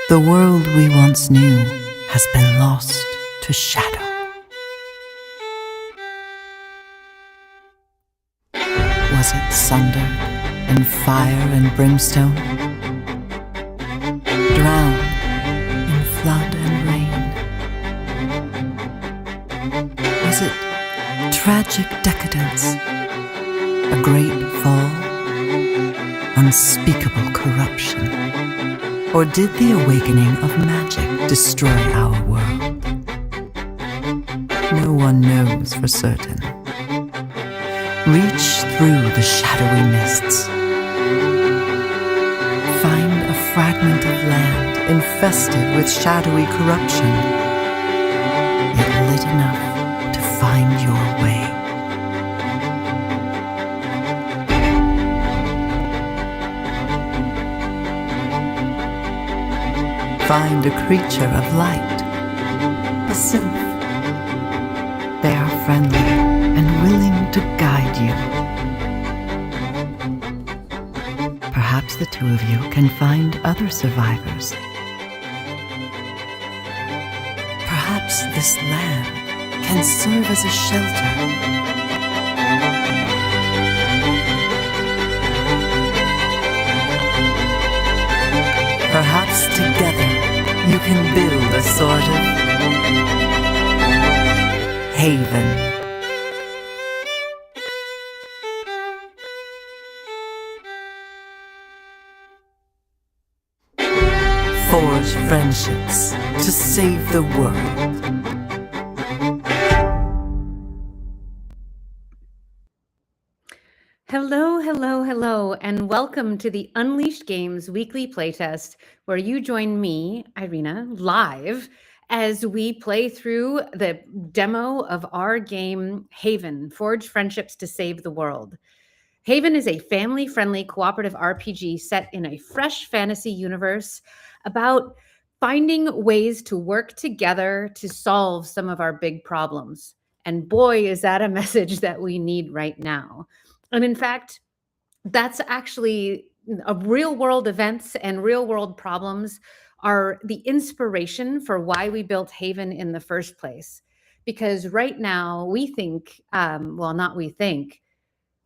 The world we once knew has been lost to shadow. Was it sundered in fire and brimstone? Drowned in flood and rain? Was it tragic decadence? A great fall? Unspeakable corruption? Or did the awakening of magic destroy our world? No one knows for certain. Reach through the shadowy mists. Find a fragment of land infested with shadowy corruption, yet lit enough to find your way. Find a creature of light, a sylph. They are friendly and willing to guide you. Perhaps the two of you can find other survivors. Perhaps this land can serve as a shelter. Perhaps together you can build a sort of haven. Forge friendships to save the world. Hello, hello, hello, and welcome to the Unleashed Games Weekly Playtest, where you join me, Irina, live as we play through the demo of our game, Haven, Forge Friendships to Save the World. Haven is a family-friendly cooperative RPG set in a fresh fantasy universe about finding ways to work together to solve some of our big problems. And boy, is that a message that we need right now. And in fact, that's actually real world events and real world problems are the inspiration for why we built Haven in the first place. Because right now we think, not we think,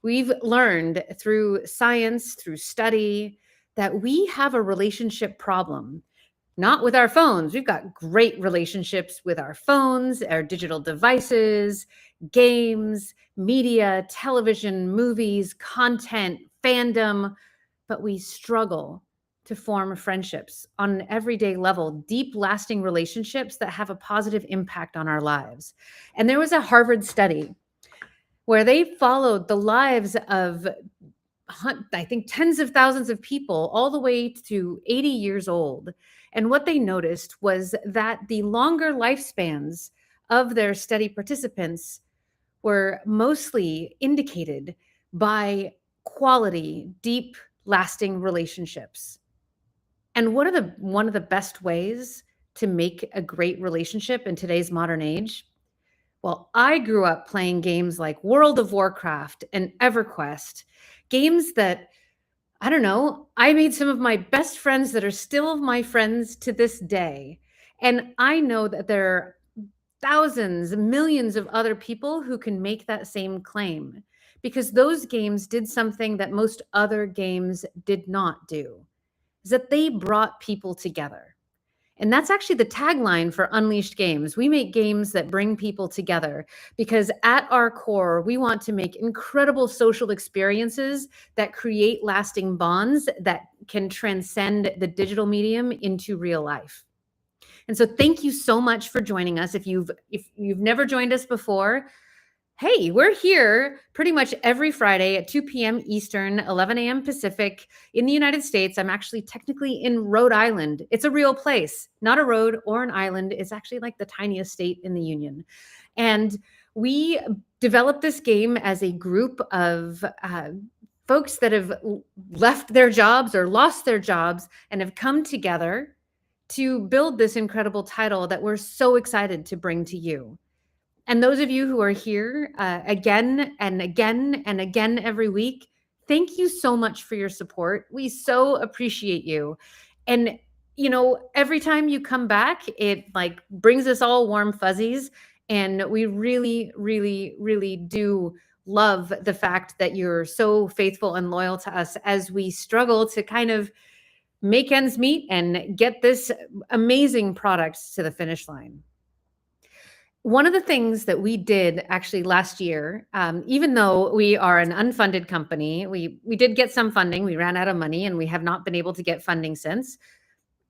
we've learned through science, through study, that we have a relationship problem. Not with our phones. We've got great relationships with our phones, our digital devices, games, media, television, movies, content, fandom, but we struggle to form friendships on an everyday level, deep, lasting relationships that have a positive impact on our lives. And there was a Harvard study where they followed the lives of, I think, tens of thousands of people all the way to 80 years old. And what they noticed was that the longer lifespans of their study participants were mostly indicated by quality, deep, lasting relationships. And one of the best ways to make a great relationship in today's modern age? Well, I grew up playing games like World of Warcraft and EverQuest, games that, I don't know, I made some of my best friends that are still my friends to this day. And I know that there are thousands, millions of other people who can make that same claim because those games did something that most other games did not do, is that they brought people together. And that's actually the tagline for Unleashed Games. We make games that bring people together because at our core, we want to make incredible social experiences that create lasting bonds that can transcend the digital medium into real life. And so thank you so much for joining us. If you've never joined us before, hey, we're here pretty much every Friday at 2 p.m. Eastern, 11 a.m. Pacific in the United States. I'm actually technically in Rhode Island. It's a real place, not a road or an island. It's actually like the tiniest state in the Union. And we developed this game as a group of folks that have left their jobs or lost their jobs and have come together to build this incredible title that we're so excited to bring to you. And those of you who are here again and again and again every week, thank you so much for your support. We so appreciate you. And, you know, every time you come back, it like brings us all warm fuzzies. And we really, really, really do love the fact that you're so faithful and loyal to us as we struggle to kind of make ends meet and get this amazing product to the finish line. One of the things that we did actually last year, even though we are an unfunded company, we did get some funding. We ran out of money and we have not been able to get funding since.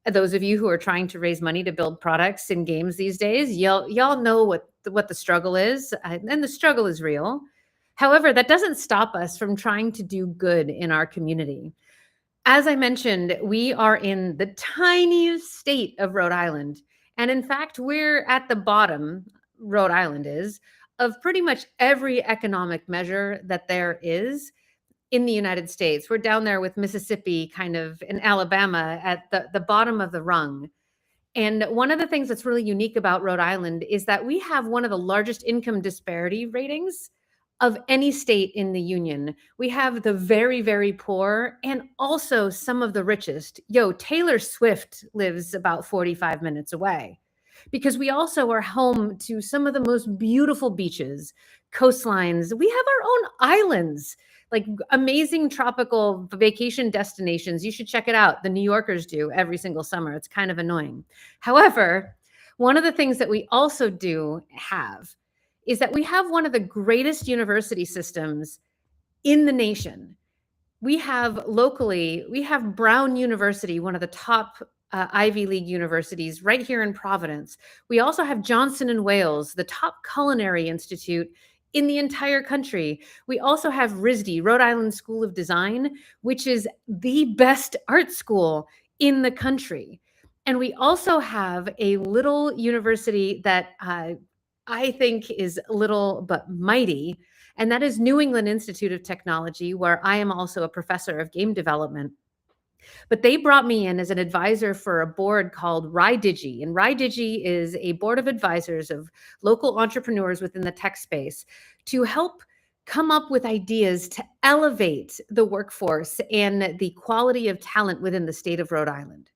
Those of you who are trying to raise money to build products in games these days, y'all know what the struggle is, and the struggle is real. However, that doesn't stop us from trying to do good in our community. As I mentioned, we are in the tiniest state of Rhode Island. And in fact, we're at the bottom, Rhode Island is, of pretty much every economic measure that there is in the United States. We're down there with Mississippi, kind of in Alabama, at the bottom of the rung. And one of the things that's really unique about Rhode Island is that we have one of the largest income disparity ratings of any state in the union. We have the very, very poor and also some of the richest. Taylor Swift lives about 45 minutes away because we also are home to some of the most beautiful beaches, coastlines. We have our own islands, like amazing tropical vacation destinations. You should check it out. The New Yorkers do every single summer. It's kind of annoying. However, one of the things that we also do have is that we have one of the greatest university systems in the nation. We have Brown University, one of the top Ivy League universities right here in Providence. We also have Johnson and Wales, the top culinary institute in the entire country. We also have RISD, Rhode Island School of Design, which is the best art school in the country. And we also have a little university that I think is little but mighty, and that is New England Institute of Technology, where I am also a professor of game development. But they brought me in as an advisor for a board called RIDIGI. And RIDIGI is a board of advisors of local entrepreneurs within the tech space to help come up with ideas to elevate the workforce and the quality of talent within the state of Rhode Island.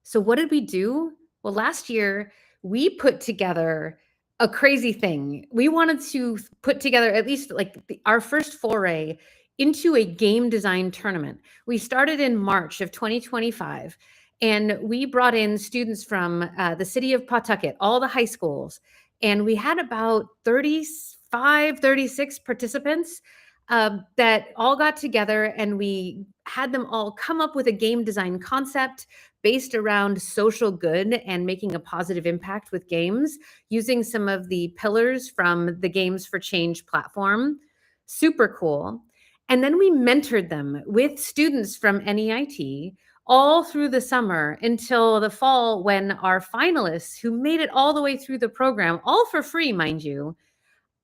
So what did we do? Well, last year, we put together a crazy thing. We wanted to put together at least like our first foray into a game design tournament. We started in March of 2025, and we brought in students from the city of Pawtucket, all the high schools, and we had about 35, 36 participants that all got together, and we had them all come up with a game design concept based around social good and making a positive impact with games, using some of the pillars from the Games for Change platform. Super cool. And then we mentored them with students from NEIT all through the summer until the fall, when our finalists, who made it all the way through the program, all for free, mind you,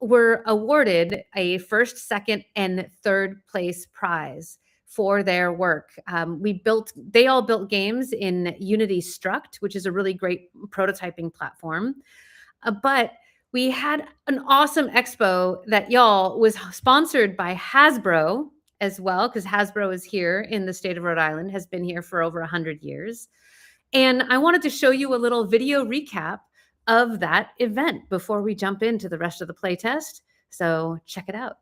were awarded a first, second, and third place prize for their work. They all built games in Unity Struct, which is a really great prototyping platform. But we had an awesome expo that y'all was sponsored by Hasbro as well, because Hasbro is here in the state of Rhode Island, has been here for over 100 years. And I wanted to show you a little video recap of that event before we jump into the rest of the playtest. So check it out.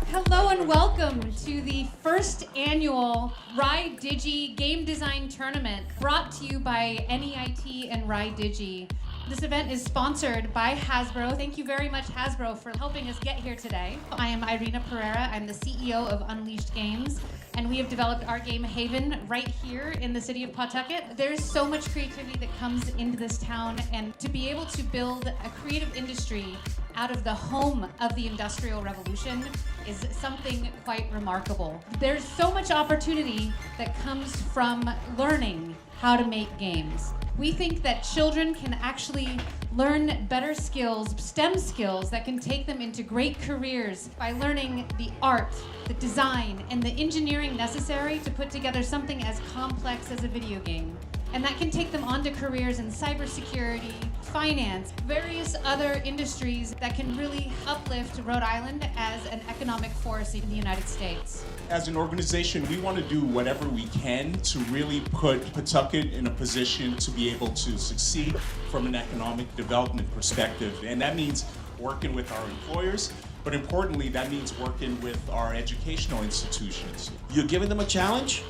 Hello and welcome to the first annual Rye Digi Game Design Tournament, brought to you by NEIT and Rye Digi. This event is sponsored by Hasbro. Thank you very much, Hasbro, for helping us get here today. I am Irina Pereira. I'm the CEO of Unleashed Games, and we have developed our game Haven right here in the city of Pawtucket. There's so much creativity that comes into this town, and to be able to build a creative industry out of the home of the Industrial Revolution is something quite remarkable. There's so much opportunity that comes from learning how to make games. We think that children can actually learn better skills, STEM skills, that can take them into great careers by learning the art, the design, and the engineering necessary to put together something as complex as a video game. And that can take them on to careers in cybersecurity, finance, various other industries that can really uplift Rhode Island as an economic force in the United States. As an organization, we want to do whatever we can to really put Pawtucket in a position to be able to succeed from an economic development perspective. And that means working with our employers, but importantly, that means working with our educational institutions. You're giving them a challenge,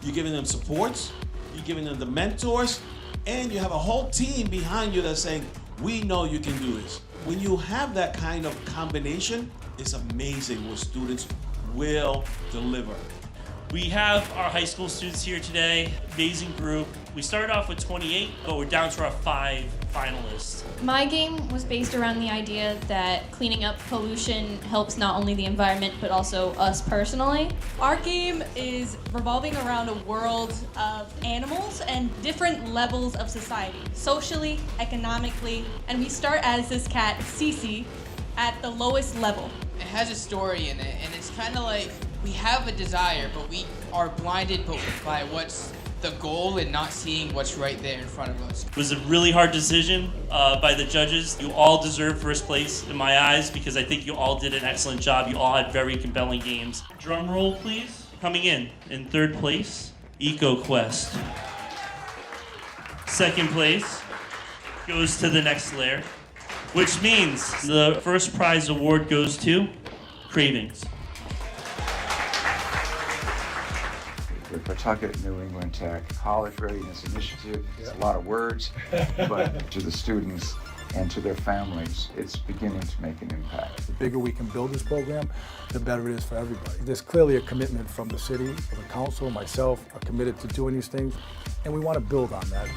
you're giving them supports, you're giving them the mentors, and you have a whole team behind you that's saying, we know you can do this. When you have that kind of combination, it's amazing what students will deliver. We have our high school students here today, amazing group. We started off with 28, but we're down to our 5 finalists. My game was based around the idea that cleaning up pollution helps not only the environment, but also us personally. Our game is revolving around a world of animals and different levels of society, socially, economically, and we start as this cat, Cece, at the lowest level. It has a story in it, and it's kind of like we have a desire, but we are blinded by what's the goal and not seeing what's right there in front of us. It was a really hard decision by the judges. You all deserve first place in my eyes because I think you all did an excellent job. You all had very compelling games. Drum roll, please. Coming in third place, EcoQuest. Second place goes to the next layer, which means the first prize award goes to Cravings. The Pawtucket New England Tech College Readiness Initiative. It's a lot of words, but to the students and to their families, it's beginning to make an impact. The bigger we can build this program, the better it is for everybody. There's clearly a commitment from the city, the council, myself, are committed to doing these things, and we want to build on that.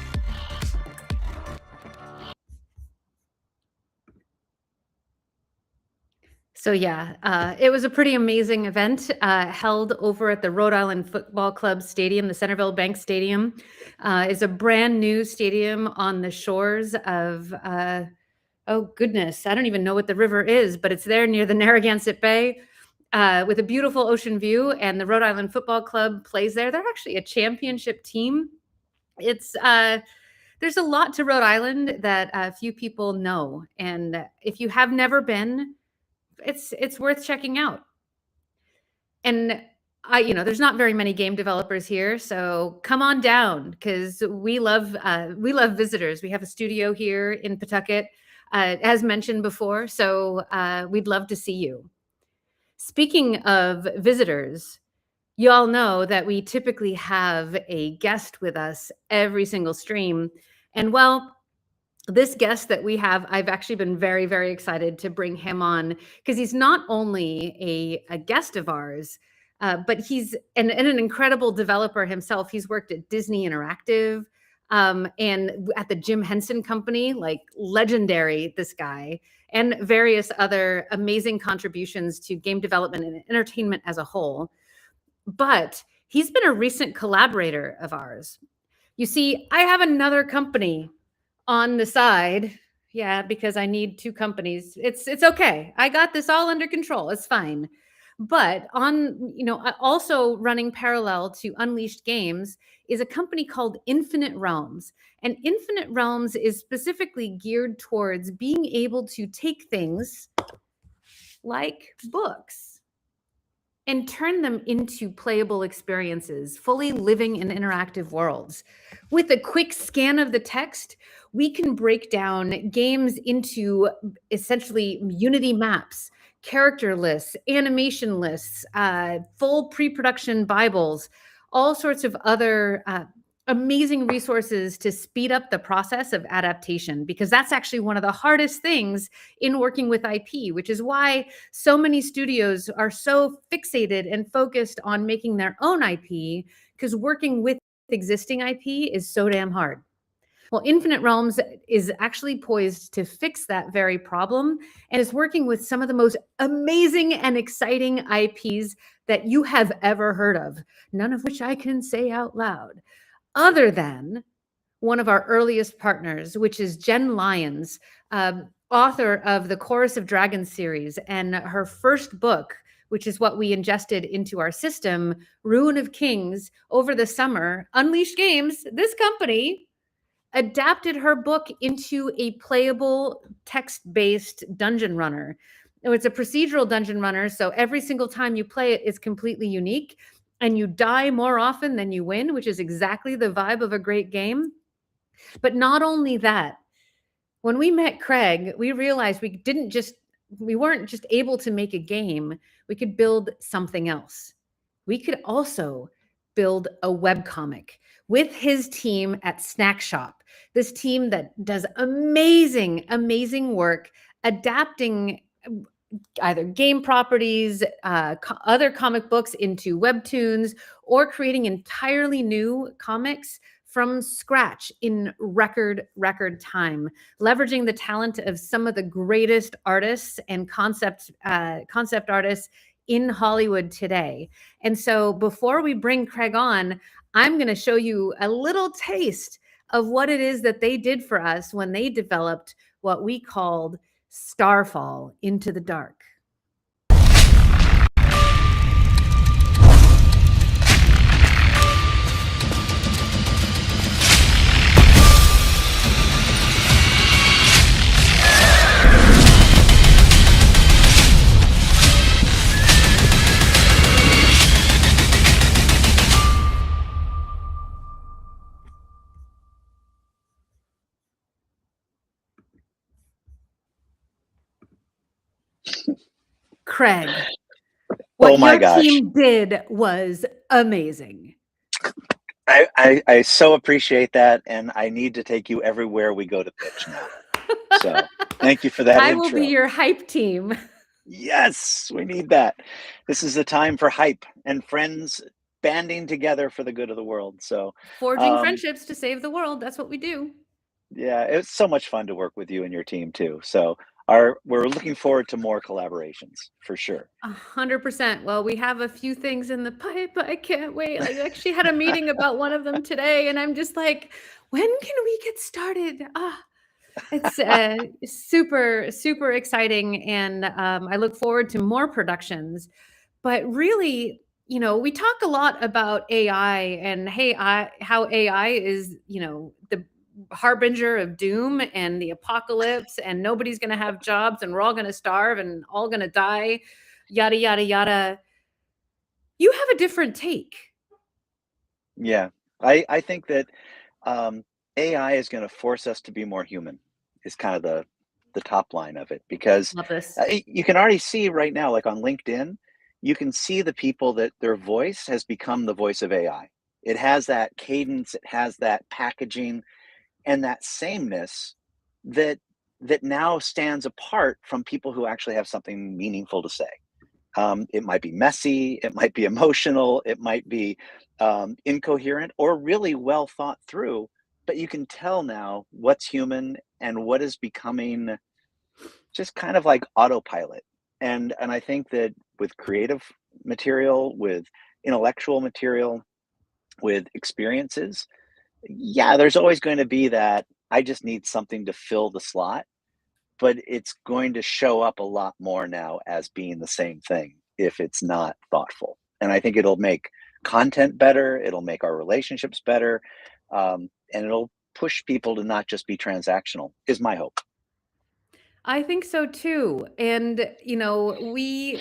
So yeah, it was a pretty amazing event held over at the Rhode Island Football Club Stadium. The Centerville Bank Stadium is a brand new stadium on the shores of, oh goodness, I don't even know what the river is, but it's there near the Narragansett Bay with a beautiful ocean view, and the Rhode Island Football Club plays there. They're actually a championship team. It's there's a lot to Rhode Island that few people know, and if you have never been, it's worth checking out. And there's not very many game developers here, so come on down because we love visitors. We have a studio here in Pawtucket, as mentioned before, so we'd love to see you. Speaking of visitors, you all know that we typically have a guest with us every single stream, and well, this guest that we have, I've actually been very, very excited to bring him on because he's not only a guest of ours, but he's an incredible developer himself. He's worked at Disney Interactive and at the Jim Henson Company, like legendary, this guy, and various other amazing contributions to game development and entertainment as a whole. But he's been a recent collaborator of ours. You see, I have another company on the side. Yeah, because I need 2 companies. It's okay. I got this all under control. It's fine. But also running parallel to Unleashed Games is a company called Infinite Realms. And Infinite Realms is specifically geared towards being able to take things like books and turn them into playable experiences, fully living in interactive worlds. With a quick scan of the text, we can break down games into essentially Unity maps, character lists, animation lists, full pre-production Bibles, all sorts of other amazing resources to speed up the process of adaptation, because that's actually one of the hardest things in working with IP, which is why so many studios are so fixated and focused on making their own IP, because working with existing IP is so damn hard. Well, Infinite Realms is actually poised to fix that very problem and is working with some of the most amazing and exciting IPs that you have ever heard of, none of which I can say out loud, other than one of our earliest partners, which is Jenn Lyons, author of the Chorus of Dragons series, and her first book, which is what we ingested into our system, Ruin of Kings, over the summer. Unleashed Games, this company, adapted her book into a playable text-based dungeon runner. It's a procedural dungeon runner, so every single time you play it is completely unique, and you die more often than you win, which is exactly the vibe of a great game. But not only that, when we met Craig, we realized we weren't just able to make a game, we could build something else. We could also build a webcomic with his team at Snack Shop, this team that does amazing, amazing work adapting either game properties, other comic books into webtoons, or creating entirely new comics from scratch in record time, leveraging the talent of some of the greatest artists and concept artists in Hollywood today. And so before we bring Craig on, I'm going to show you a little taste of what it is that they did for us when they developed what we called Starfall Into the Dark. Craig, what your team did was amazing. I so appreciate that, and I need to take you everywhere we go to pitch now. So thank you for that I intro. will be your hype team. Yes, we need that. This is a time for hype and friends banding together for the good of the world. So forging friendships to save the world. That's what we do. Yeah, it's so much fun to work with you and your team too. So we're looking forward to more collaborations for sure. 100%. Well, we have a few things in the pipe. I can't wait. I actually had a meeting about one of them today, and I'm just like, when can we get started? It's super, super exciting, and I look forward to more productions. But really, we talk a lot about AI and how AI is, the harbinger of doom and the apocalypse, and nobody's going to have jobs, and we're all going to starve and all going to die, yada, yada, yada. You have a different take. Yeah, I think that AI is going to force us to be more human is kind of the top line of it, because Love this. You can already see right now, like on LinkedIn, you can see the people that their voice has become the voice of AI. It has that cadence, it has that packaging, and that sameness that now stands apart from people who actually have something meaningful to say. It might be messy, it might be emotional, it might be incoherent, or really well thought through, but you can tell now what's human and what is becoming just kind of like autopilot. And I think that with creative material, with intellectual material, with experiences, yeah, there's always going to be that I just need something to fill the slot, but it's going to show up a lot more now as being the same thing if it's not thoughtful. And I think it'll make content better, it'll make our relationships better, and it'll push people to not just be transactional, is my hope. I think so too. And we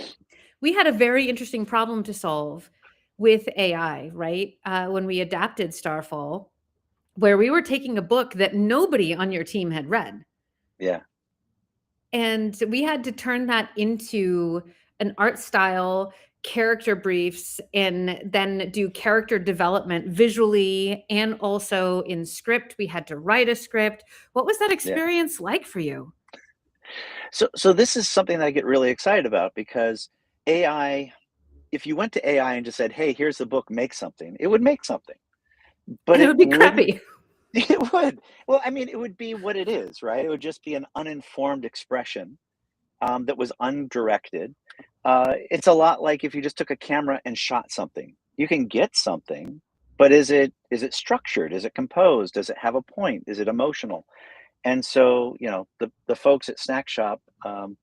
had a very interesting problem to solve with AI, right? When we adapted Starfall, where we were taking a book that nobody on your team had read. Yeah. And we had to turn that into an art style, character briefs, and then do character development visually and also in script. We had to write a script. What was that Yeah. experience like for you? So this is something that I get really excited about, because AI, if you went to AI and just said, "Hey, here's the book, make something," it would make something. But And it it would be wouldn't. crappy. It would. Well, I mean, it would be what it is, right? It would just be an uninformed expression that was undirected. It's a lot like if you just took a camera and shot something. You can get something, but is it structured? Is it composed? Does it have a point? Is it emotional? And so, the folks at Snack Shop,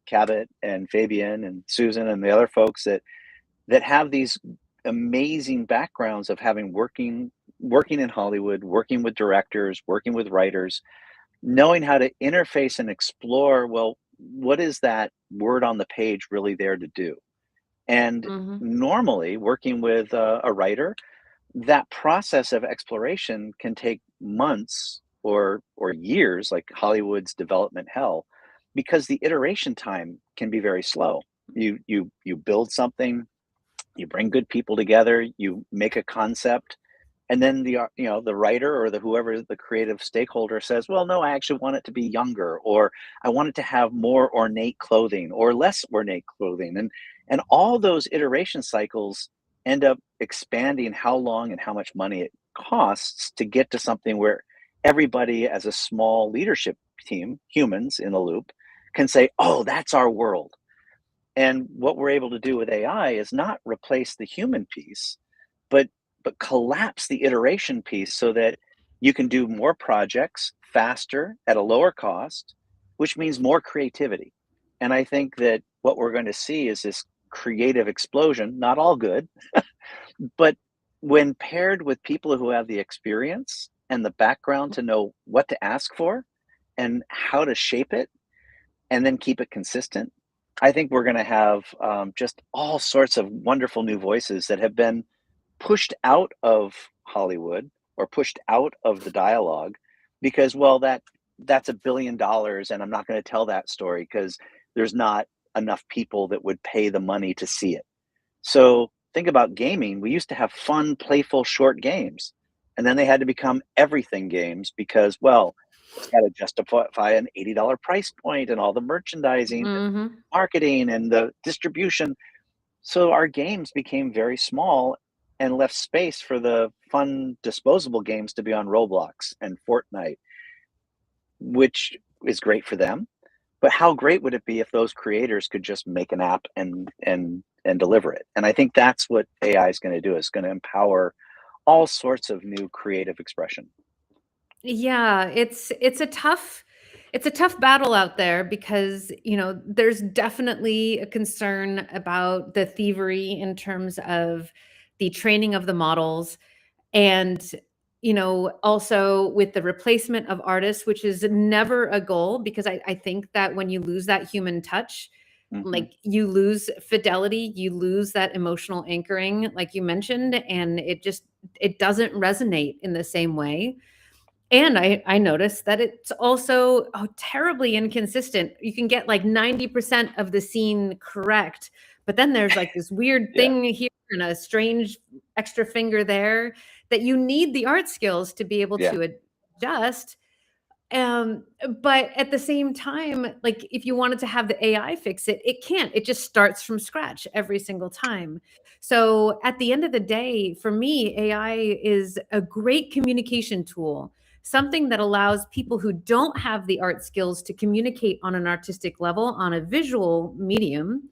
Cabot and Fabian and Susan and the other folks that have these amazing backgrounds of having working in Hollywood, working with directors, working with writers, knowing how to interface and explore, well, what is that word on the page really there to do? And Mhm. normally, working with a writer, that process of exploration can take months or years, like Hollywood's development hell, because the iteration time can be very slow. You build something, you bring good people together, you make a concept, and then the writer or the whoever the creative stakeholder says, well, no, I actually want it to be younger, or I want it to have more ornate clothing or less ornate clothing, and all those iteration cycles end up expanding how long and how much money it costs to get to something where everybody, as a small leadership team, humans in the loop, can say, oh, that's our world. And what we're able to do with AI is not replace the human piece, but collapse the iteration piece so that you can do more projects faster at a lower cost, which means more creativity. And I think that what we're going to see is this creative explosion, not all good, but when paired with people who have the experience and the background to know what to ask for and how to shape it and then keep it consistent, I think we're going to have just all sorts of wonderful new voices that have been pushed out of Hollywood or pushed out of the dialogue because, well, that's $1 billion, and I'm not going to tell that story because there's not enough people that would pay the money to see it. So think about gaming. We used to have fun, playful, short games, and then they had to become everything games because, well, it's got to justify an $80 price point and all the merchandising, Mhm. marketing, and the distribution. So our games became very small and left space for the fun, disposable games to be on Roblox and Fortnite, which is great for them. But how great would it be if those creators could just make an app and deliver it? And I think that's what AI is going to do. It's going to empower all sorts of new creative expression. Yeah, it's a tough battle out there because, there's definitely a concern about the thievery in terms of the training of the models and, also with the replacement of artists, which is never a goal because I think that when you lose that human touch, Mhm. like you lose fidelity, you lose that emotional anchoring, like you mentioned, and it doesn't resonate in the same way. And I noticed that it's also, terribly inconsistent. You can get like 90% of the scene correct, but then there's like this weird Yeah. thing here and a strange extra finger there that you need the art skills to be able Yeah. to adjust. Um, but at the same time, like if you wanted to have the AI fix it, it can't. It just starts from scratch every single time. So at the end of the day, for me, AI is a great communication tool, something that allows people who don't have the art skills to communicate on an artistic level on a visual medium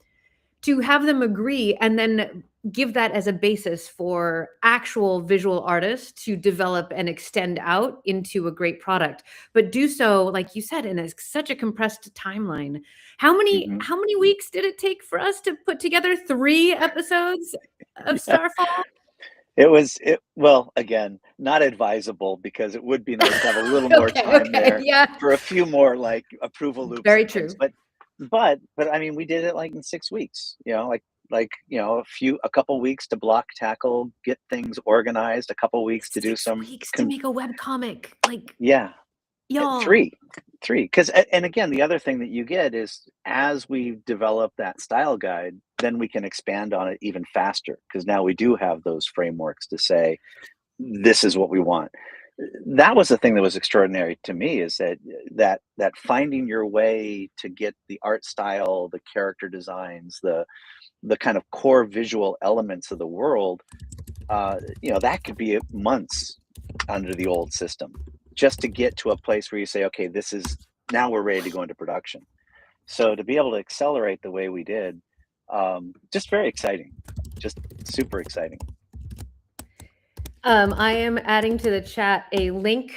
to have them agree and then give that as a basis for actual visual artists to develop and extend out into a great product, but do so, like you said, in such a compressed timeline. How many weeks did it take for us to put together 3 episodes of Starfall? Well, again, not advisable, because it would be nice to have a little more time there yeah. for a few more like approval loops. Very and things. true. But I mean, we did it like in 6 weeks, a couple weeks to block, tackle, get things organized, a couple weeks to do 6 some weeks to make a webcomic. Like, yeah. y'all. Three, because, and again, the other thing that you get is, as we develop that style guide, then we can expand on it even faster, because now we do have those frameworks to say, this is what we want. That was the thing that was extraordinary to me, is that finding your way to get the art style, the character designs, the kind of core visual elements of the world, that could be months under the old system, just to get to a place where you say, okay, now we're ready to go into production. So to be able to accelerate the way we did, just very exciting, just super exciting. I am adding to the chat a link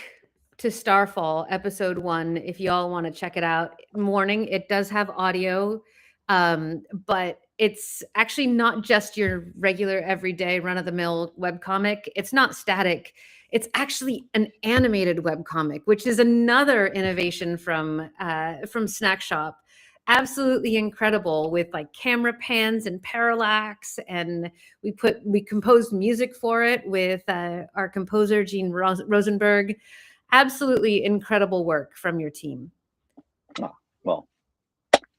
to Starfall episode 1 if y'all want to check it out. Morning, it does have audio, but it's actually not just your regular everyday run-of-the-mill webcomic. It's not static. It's actually an animated webcomic, which is another innovation from Snack Shop. Absolutely incredible, with like camera pans and parallax, and we composed music for it with our composer Gene Rosenberg. Absolutely incredible work from your team. Oh, well,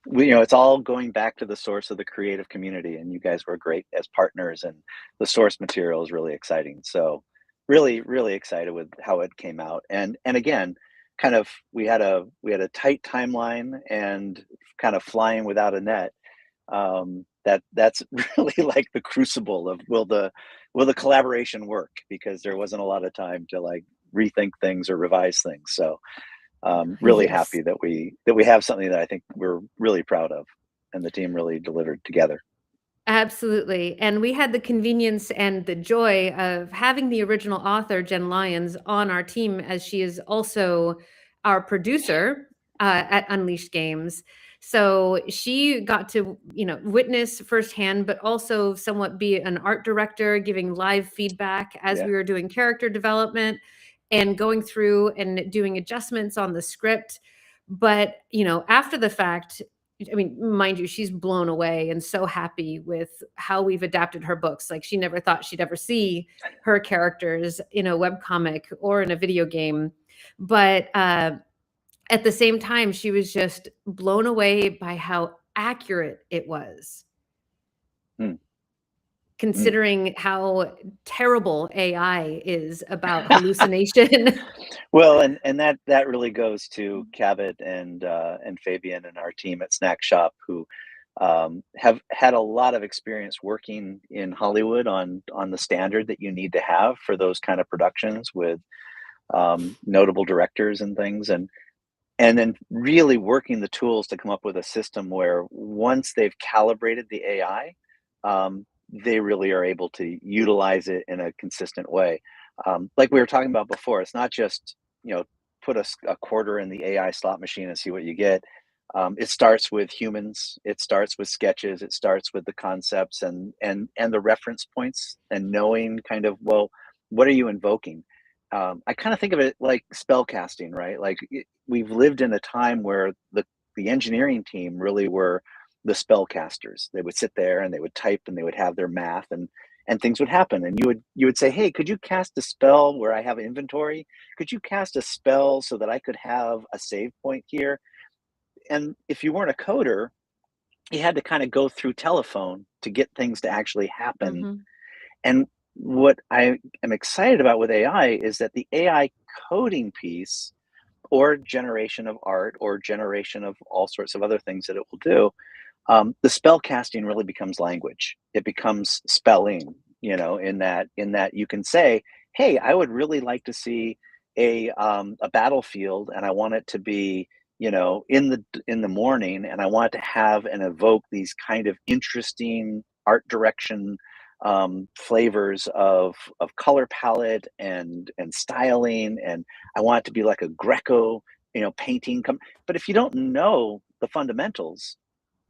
it's all going back to the source of the creative community, and you guys were great as partners, and the source material is really exciting. So really, really excited with how it came out. And again, kind of, we had a tight timeline and kind of flying without a net. That's really like the crucible of will the collaboration work, because there wasn't a lot of time to like rethink things or revise things. So really happy that we have something that I think we're really proud of, and the team really delivered together. Absolutely. And we had the convenience and the joy of having the original author, Jenn Lyons, on our team, as she is also our producer at Unleashed Games. So she got to, witness firsthand, but also somewhat be an art director, giving live feedback as we were doing character development and going through and doing adjustments on the script. But, after the fact, I mean, mind you, she's blown away and so happy with how we've adapted her books. Like, she never thought she'd ever see her characters in a webcomic or in a video game. But at the same time, she was just blown away by how accurate it was. Considering how terrible AI is about hallucination. Well, and that really goes to Cabot and Fabian and our team at Snack Shop, who have had a lot of experience working in Hollywood on the standard that you need to have for those kind of productions, with notable directors and things, and then really working the tools to come up with a system where, once they've calibrated the AI, they really are able to utilize it in a consistent way. Like we were talking about before, it's not just, put a quarter in the AI slot machine and see what you get. It starts with humans. It starts with sketches. It starts with the concepts and the reference points, and knowing kind of, well, what are you invoking? I kind of think of it like spell casting, right? Like, we've lived in a time where the engineering team really were the spellcasters. They would sit there and they would type and they would have their math, and things would happen. And you would say, hey, could you cast a spell where I have inventory? Could you cast a spell so that I could have a save point here? And if you weren't a coder, you had to kind of go through telephone to get things to actually happen. And what I am excited about with AI is that the AI coding piece, or generation of art, or generation of all sorts of other things that it will do, the spell casting really becomes language. It becomes spelling, in that you can say, hey, I would really like to see a battlefield, and I want it to be in the morning, and I want to have and evoke these kind of interesting art direction, flavors of color palette and styling, and I want it to be like a Greco, painting. But if you don't know the fundamentals,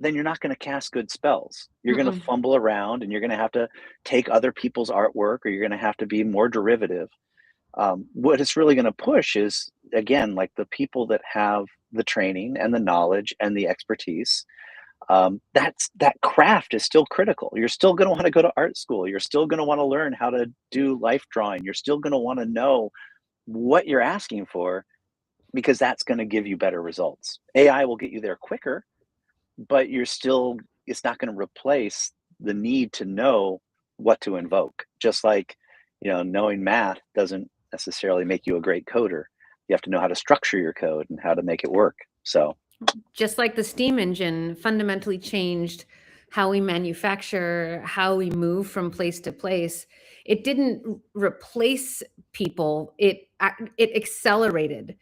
then you're not going to cast good spells. You're going to Mm-mm. fumble around, and you're going to have to take other people's artwork, or you're going to have to be more derivative. What it's really going to push is, again, like the people that have the training and the knowledge and the expertise. That craft is still critical. You're still going to want to go to art school. You're still going to want to learn how to do life drawing. You're still going to want to know what you're asking for, because that's going to give you better results. AI will get you there quicker, but it's not going to replace the need to know what to invoke. Just like, knowing math doesn't necessarily make you a great coder. You have to know how to structure your code and how to make it work. So Just like the steam engine fundamentally changed how we manufacture, how we move from place to place, it didn't replace people. It accelerated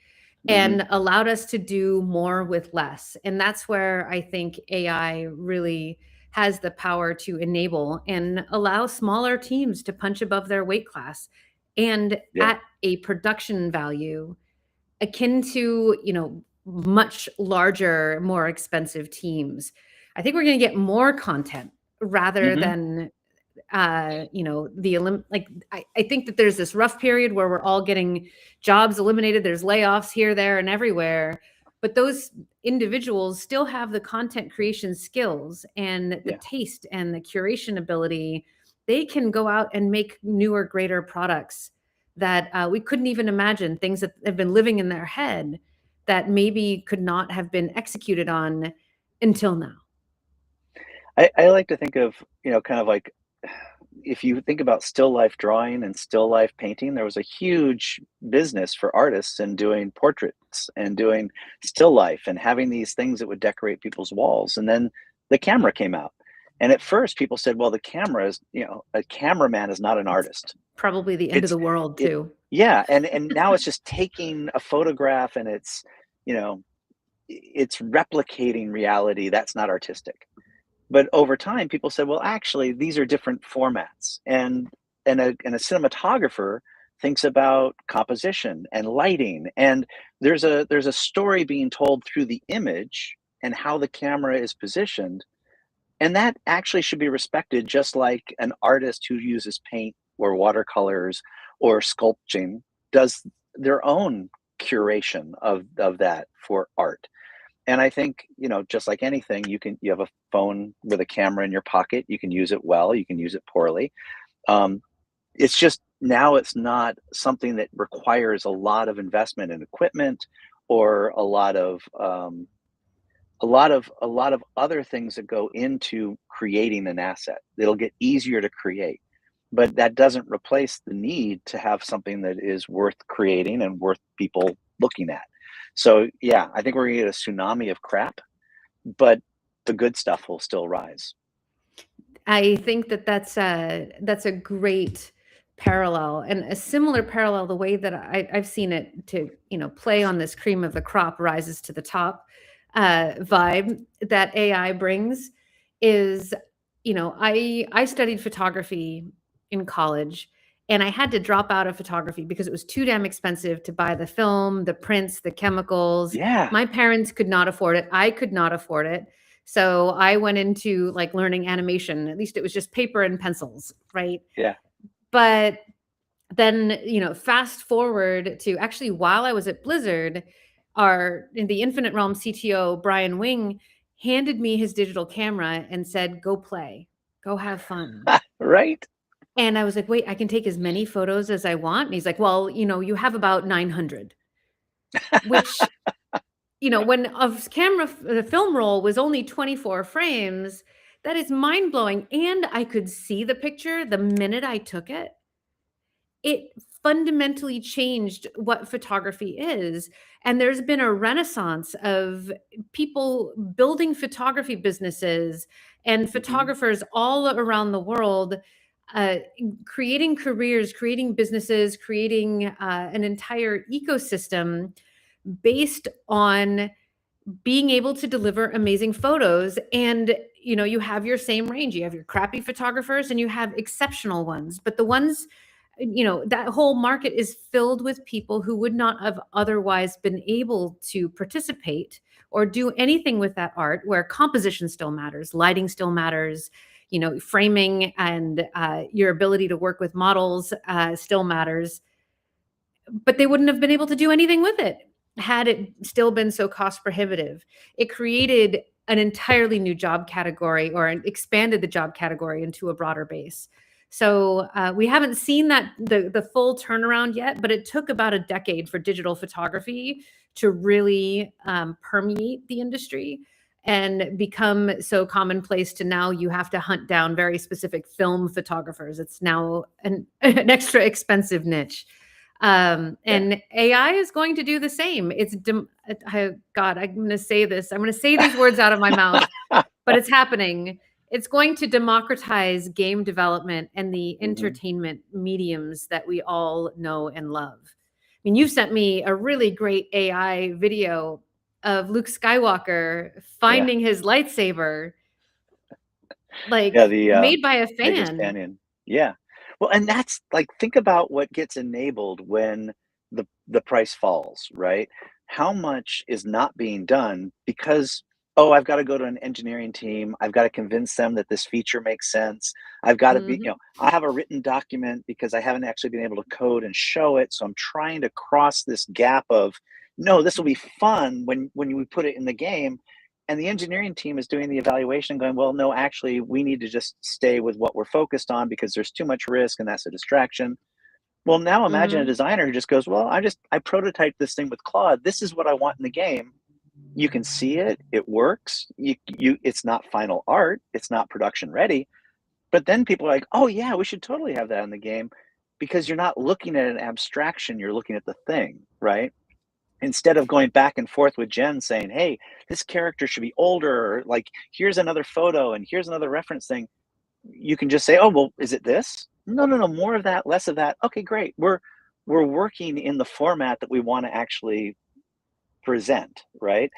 mhm, and allowed us to do more with less. And that's where I think AI really has the power to enable and allow smaller teams to punch above their weight class and yeah. at a production value akin to, much larger, more expensive teams. I think we're going to get more content rather hmm than I think that there's this rough period where we're all getting jobs eliminated. There's layoffs here, there, and everywhere. But those individuals still have the content creation skills and the Yeah. taste and the curation ability. They can go out and make newer, greater products that we couldn't even imagine, things that have been living in their head that maybe could not have been executed on until now. I like to think of, kind of like, if you think about still life drawing and still life painting, there was a huge business for artists in doing portraits and doing still life and having these things that would decorate people's walls. And then the camera came out. And at first people said, well, the camera is, a cameraman is not an It's artist. probably the end of It's the world it too. Yeah, and now it's just taking a photograph, and you know, it's replicating reality. That's not artistic. But over time, people said, well, actually, these are different formats. And a cinematographer thinks about composition and lighting. And there's a story being told through the image and how the camera is positioned. And that actually should be respected, just like an artist who uses paint or watercolors or sculpting does their own curation of that for art. And I think, just like anything, you have a phone with a camera in your pocket. You can use it well, you can use it poorly. Um, it's just now it's not something that requires a lot of investment in equipment, or a lot of other things that go into creating an asset. It'll get easier to create, but that doesn't replace the need to have something that is worth creating and worth people looking at. So yeah, I think we're gonna get a tsunami of crap, but the good stuff will still rise. I think that that's a great parallel and a similar parallel. The way that I've seen it to play on this cream of the crop rises to the top vibe that AI brings is I studied photography in college. And I had to drop out of photography because it was too damn expensive to buy the film, the prints, the chemicals. Yeah, My parents could not afford it. I could not afford it. So I went into like learning animation. At least it was just paper and pencils, right? yeah. But then, fast forward to actually while I was at Blizzard, our in the Infinite Realm CTO, Brian Wing, handed me his digital camera and said, go play, go have fun. Right? And I was like, wait, I can take as many photos as I want. And he's like, well, you have about 900, which when the film roll was only 24 frames, that is mind blowing. And I could see the picture the minute I took it. It fundamentally changed what photography is. And there's been a renaissance of people building photography businesses and hmm photographers all around the world uh, creating careers, creating businesses, creating an entire ecosystem based on being able to deliver amazing photos. And you have your same range. You have your crappy photographers and you have exceptional ones, but the ones, that whole market is filled with people who would not have otherwise been able to participate or do anything with that art, where composition still matters, lighting still matters, framing and your ability to work with models still matters, but they wouldn't have been able to do anything with it had it still been so cost prohibitive. It created an entirely new job category, or expanded the job category into a broader base. So we haven't seen that the full turnaround yet, but it took about a decade for digital photography to really permeate the industry and become so commonplace to now you have to hunt down very specific film photographers. It's now an extra expensive niche. And AI is going to do the same. God, I'm going to say this. I'm going to say these words out of my mouth, but it's happening. It's going to democratize game development and the entertainment mediums that we all know and love. I mean, you've sent me a really great AI video of Luke Skywalker finding his lightsaber, made by a fan. Yeah. Well, and that's like, think about what gets enabled when the price falls, right? How much is not being done because, oh, I've got to go to an engineering team. I've got to convince them that this feature makes sense. I've got to be, I have a written document because I haven't actually been able to code and show it. So I'm trying to cross this gap of, no, this will be fun when we put it in the game. And the engineering team is doing the evaluation going, well, no, actually, we need to just stay with what we're focused on because there's too much risk and that's a distraction. Well, now imagine a designer who just goes, well, I prototyped this thing with Claude. This is what I want in the game. You can see it. It works. It's not final art. It's not production ready. But then people are like, oh, yeah, we should totally have that in the game, because you're not looking at an abstraction. You're looking at the thing, right? Instead of going back and forth with Jenn saying, hey, this character should be older, or like, here's another photo and here's another reference thing. You can just say, oh, well, is it this? No, more of that, less of that. Okay, great. We're working in the format that we want to actually present, right?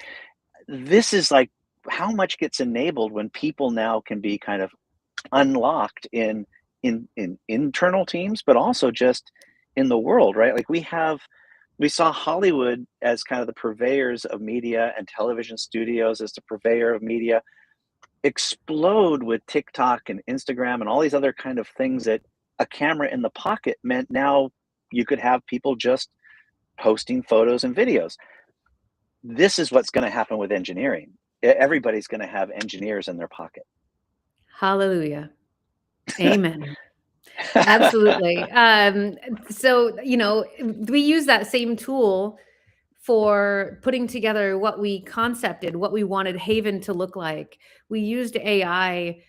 This is like how much gets enabled when people now can be kind of unlocked in internal teams, but also just in the world, right? Like we saw Hollywood as kind of the purveyors of media and television studios as the purveyor of media explode with TikTok and Instagram and all these other kind of things that a camera in the pocket meant now you could have people just posting photos and videos. This is what's going to happen with engineering. Everybody's going to have engineers in their pocket. Hallelujah. Amen. Absolutely. So, we use that same tool for putting together what we concepted, what we wanted Haven to look like. We used AI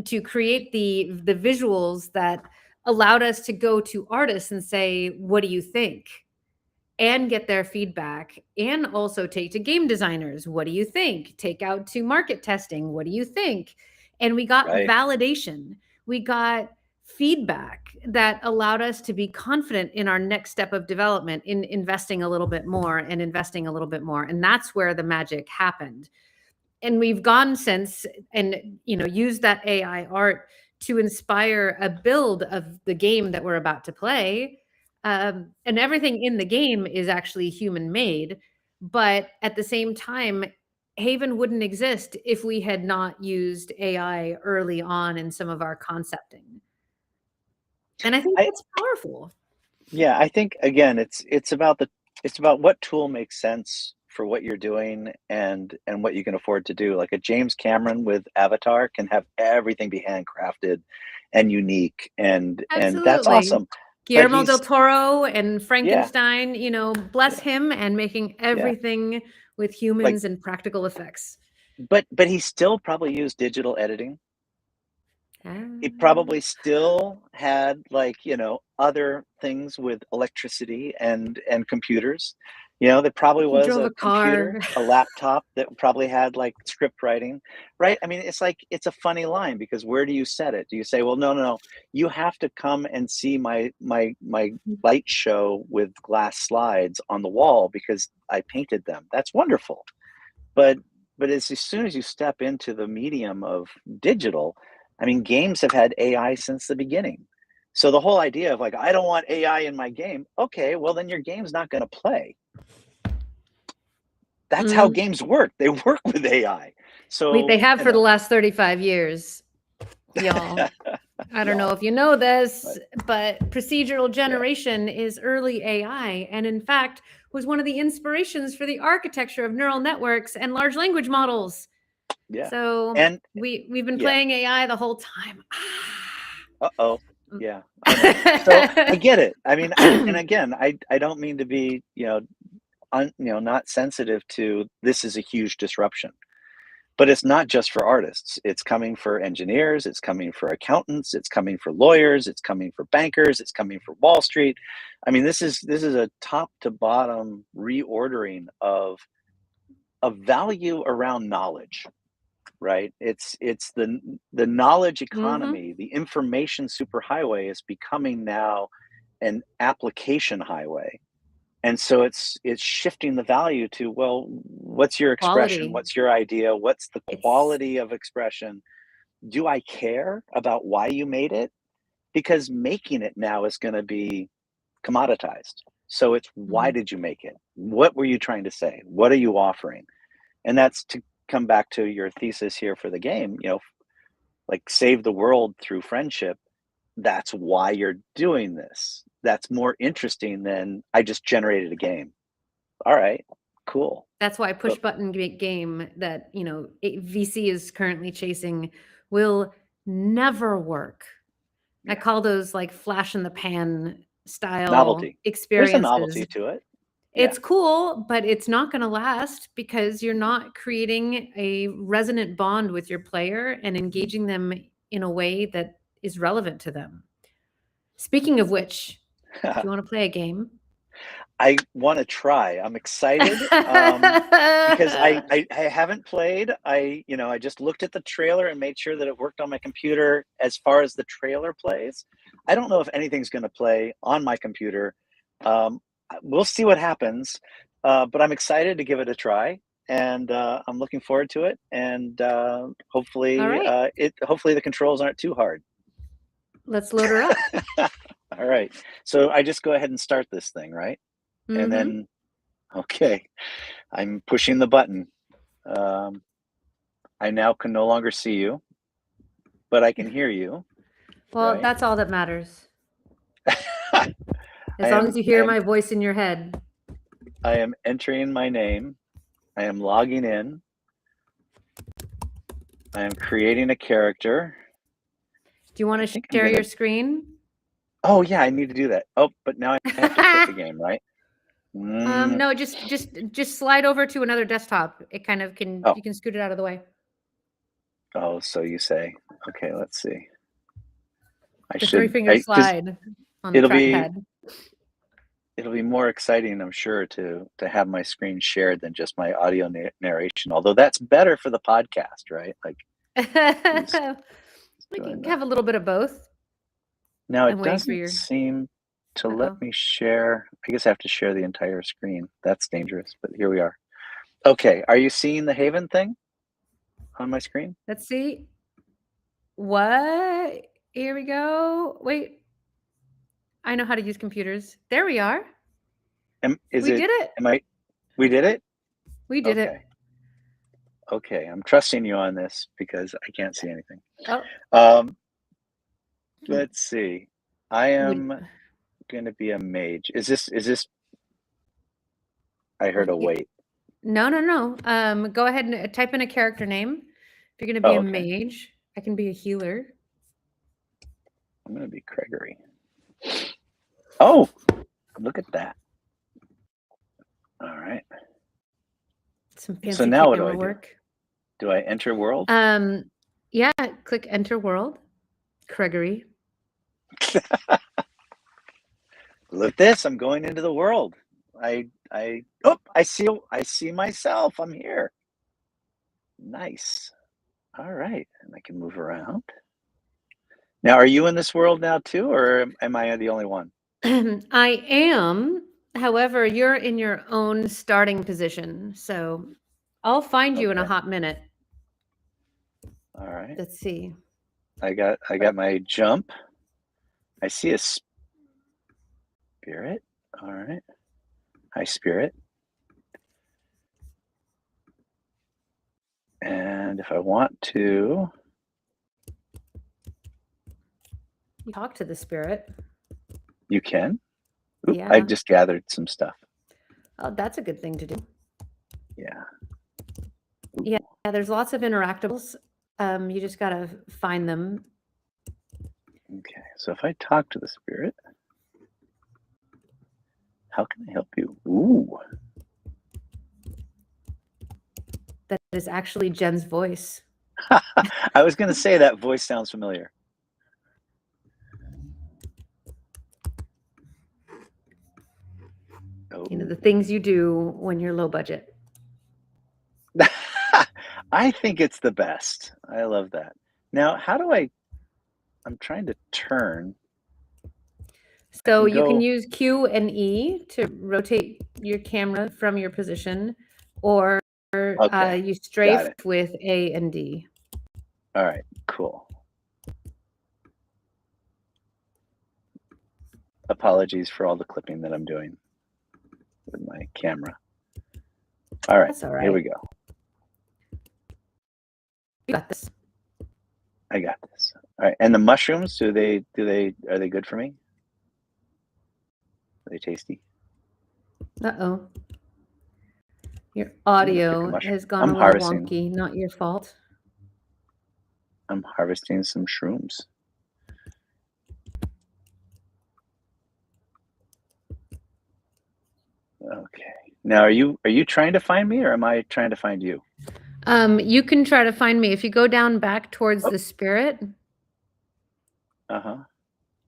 to create the visuals that allowed us to go to artists and say, what do you think? And get their feedback, and also take to game designers. What do you think? Take out to market testing. What do you think? And we got validation. We got feedback that allowed us to be confident in our next step of development, in investing a little bit more and investing a little bit more. And that's where the magic happened. And we've gone since and, used that AI art to inspire a build of the game that we're about to play. And everything in the game is actually human made. But at the same time, Haven wouldn't exist if we had not used AI early on in some of our concepting. And I think that's powerful. Yeah, I think again, it's about what tool makes sense for what you're doing and what you can afford to do. Like a James Cameron with Avatar can have everything be handcrafted and unique, and that's awesome. Guillermo del Toro and Frankenstein, bless him, and making everything with humans and practical effects. But he still probably used digital editing. He probably still had other things with electricity and computers. There probably was a computer, a laptop that probably had like script writing, right? I mean, it's a funny line, because where do you set it? Do you say, well, no, you have to come and see my light show with glass slides on the wall because I painted them. That's wonderful. But as soon as you step into the medium of digital, I mean, games have had AI since the beginning. So the whole idea of like, I don't want AI in my game. Okay, well then your game's not going to play. That's how games work. They work with AI. So they have for the last 35 years, y'all. I don't know if you know this, but procedural generation is early AI, and in fact was one of the inspirations for the architecture of neural networks and large language models. Yeah. So and we've been playing AI the whole time. Uh-oh. Yeah. I know. So I get it. I mean, and again, I don't mean to be, not sensitive to this is a huge disruption. But it's not just for artists. It's coming for engineers, it's coming for accountants, it's coming for lawyers, it's coming for bankers, it's coming for Wall Street. I mean, this is a top to bottom reordering of value around knowledge, right? It's the knowledge economy, the information superhighway is becoming now an application highway. And so it's shifting the value to, well, what's your expression? Quality. What's your idea? What's the quality of expression? Do I care about why you made it? Because making it now is going to be commoditized. So it's why did you make it? What were you trying to say? What are you offering? And that's to come back to your thesis here for the game, like save the world through friendship. That's why you're doing this. That's more interesting than I just generated a game. All right, cool. That's why push button game that, VC is currently chasing will never work. Yeah. I call those like flash in the pan style novelty experiences. There's a novelty to it. It's cool, but it's not going to last because you're not creating a resonant bond with your player and engaging them in a way that is relevant to them. Speaking of which, do you want to play a game? I want to try. I'm excited because I haven't played. I just looked at the trailer and made sure that it worked on my computer as far as the trailer plays. I don't know if anything's going to play on my computer. We'll see what happens, but I'm excited to give it a try, and I'm looking forward to it. And hopefully, hopefully the controls aren't too hard. Let's load her up. All right. So I just go ahead and start this thing, right? And then, okay, I'm pushing the button. I now can no longer see you, but I can hear you. Well, right? That's all that matters. As long as you hear my voice in your head. I am entering my name. I am logging in. I am creating a character. Do you want to share your screen? Oh yeah, I need to do that. Oh, but now I have to quit the game, right? No, just slide over to another desktop. It kind of can you can scoot it out of the way. Oh, so you say. Okay, let's see. The three-finger slide on the trackpad. It'll be more exciting, I'm sure, to have my screen shared than just my audio narration. Although that's better for the podcast, right? Like we can have a little bit of both. Now it doesn't seem to let me share. I guess I have to share the entire screen. That's dangerous, but here we are. Okay, are you seeing the Haven thing on my screen? Let's see. What? Here we go. Wait. I know how to use computers. There we are. We did it. We did it? We did it. Okay, I'm trusting you on this because I can't see anything. Oh. Let's see. I am going to be a mage. Is this? I heard a wait. No. Go ahead and type in a character name. If you're going to be a mage, I can be a healer. I'm going to be Gregory. Oh, look at that. All right. Some fancy so now what do I work. Do I enter world? Yeah, click enter world. Gregory. Look at this. I'm going into the world. I see myself. I'm here. Nice. All right. And I can move around. Now, are you in this world now too, or am I the only one? I am. However, you're in your own starting position. So I'll find you in a Okay. hot minute. All right. Let's see. I got my jump. I see a spirit. All right. Hi, spirit. And if I want to, You talk to the spirit. you can. Oop, Yeah. I just gathered some stuff. Oh, that's a good thing to do. Yeah. Yeah, there's lots of interactables. You just gotta find them. Okay. So if I talk to the spirit, how can I help you? Ooh. That is actually Jen's voice. I was going to say that voice sounds familiar. You know, the things you do when you're low budget. I think it's the best. I love that. Now, how do I'm trying to turn. So you can go- use Q and E to rotate your camera from your position, or Okay, you got strafe it. with A and D. All right, cool. Apologies for all the clipping that I'm doing with my camera. All right, That's all right. here we go. You got this. I got this. All right, and the mushrooms, are they good for me? Are they tasty? Uh-oh. Your pick a audio mushroom. has gone I'm a little harvesting. wonky. Not your fault. I'm harvesting some shrooms. Okay. Now, are you trying to find me, or am I trying to find you? You can try to find me if you go down back towards the spirit.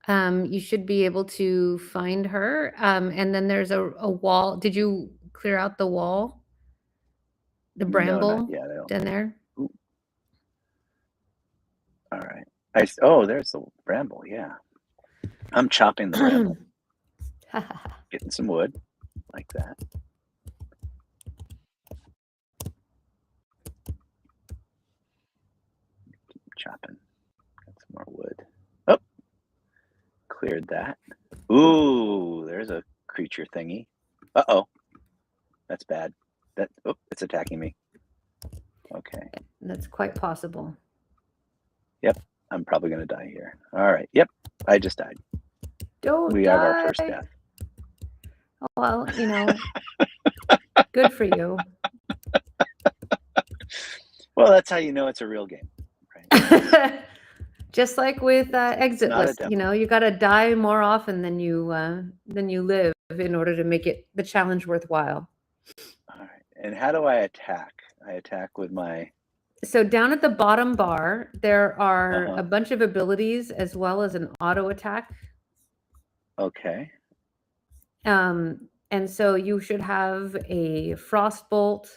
You should be able to find her. And then there's a wall. Did you clear out the wall? The No, bramble not yet. I don't down think. there? Ooh. All right. Oh, there's the bramble. Yeah. I'm chopping the bramble. Getting some wood like that. Keep chopping. Got some more wood. Oh, cleared that. Ooh, there's a creature thingy. Uh-oh. That's bad. It's attacking me. Okay. That's quite possible. Yep. I'm probably going to die here. All right. Yep. I just died. Don't We die. have our first death. Well, good for you. Well, that's how you know it's a real game, right? Just like with exit not a list, demo. you got to die more often than you live in order to make it the challenge worthwhile. All right. And how do I attack? I attack with my... So down at the bottom bar, there are Uh-huh. a bunch of abilities as well as an auto attack. Okay. And so you should have a frost bolt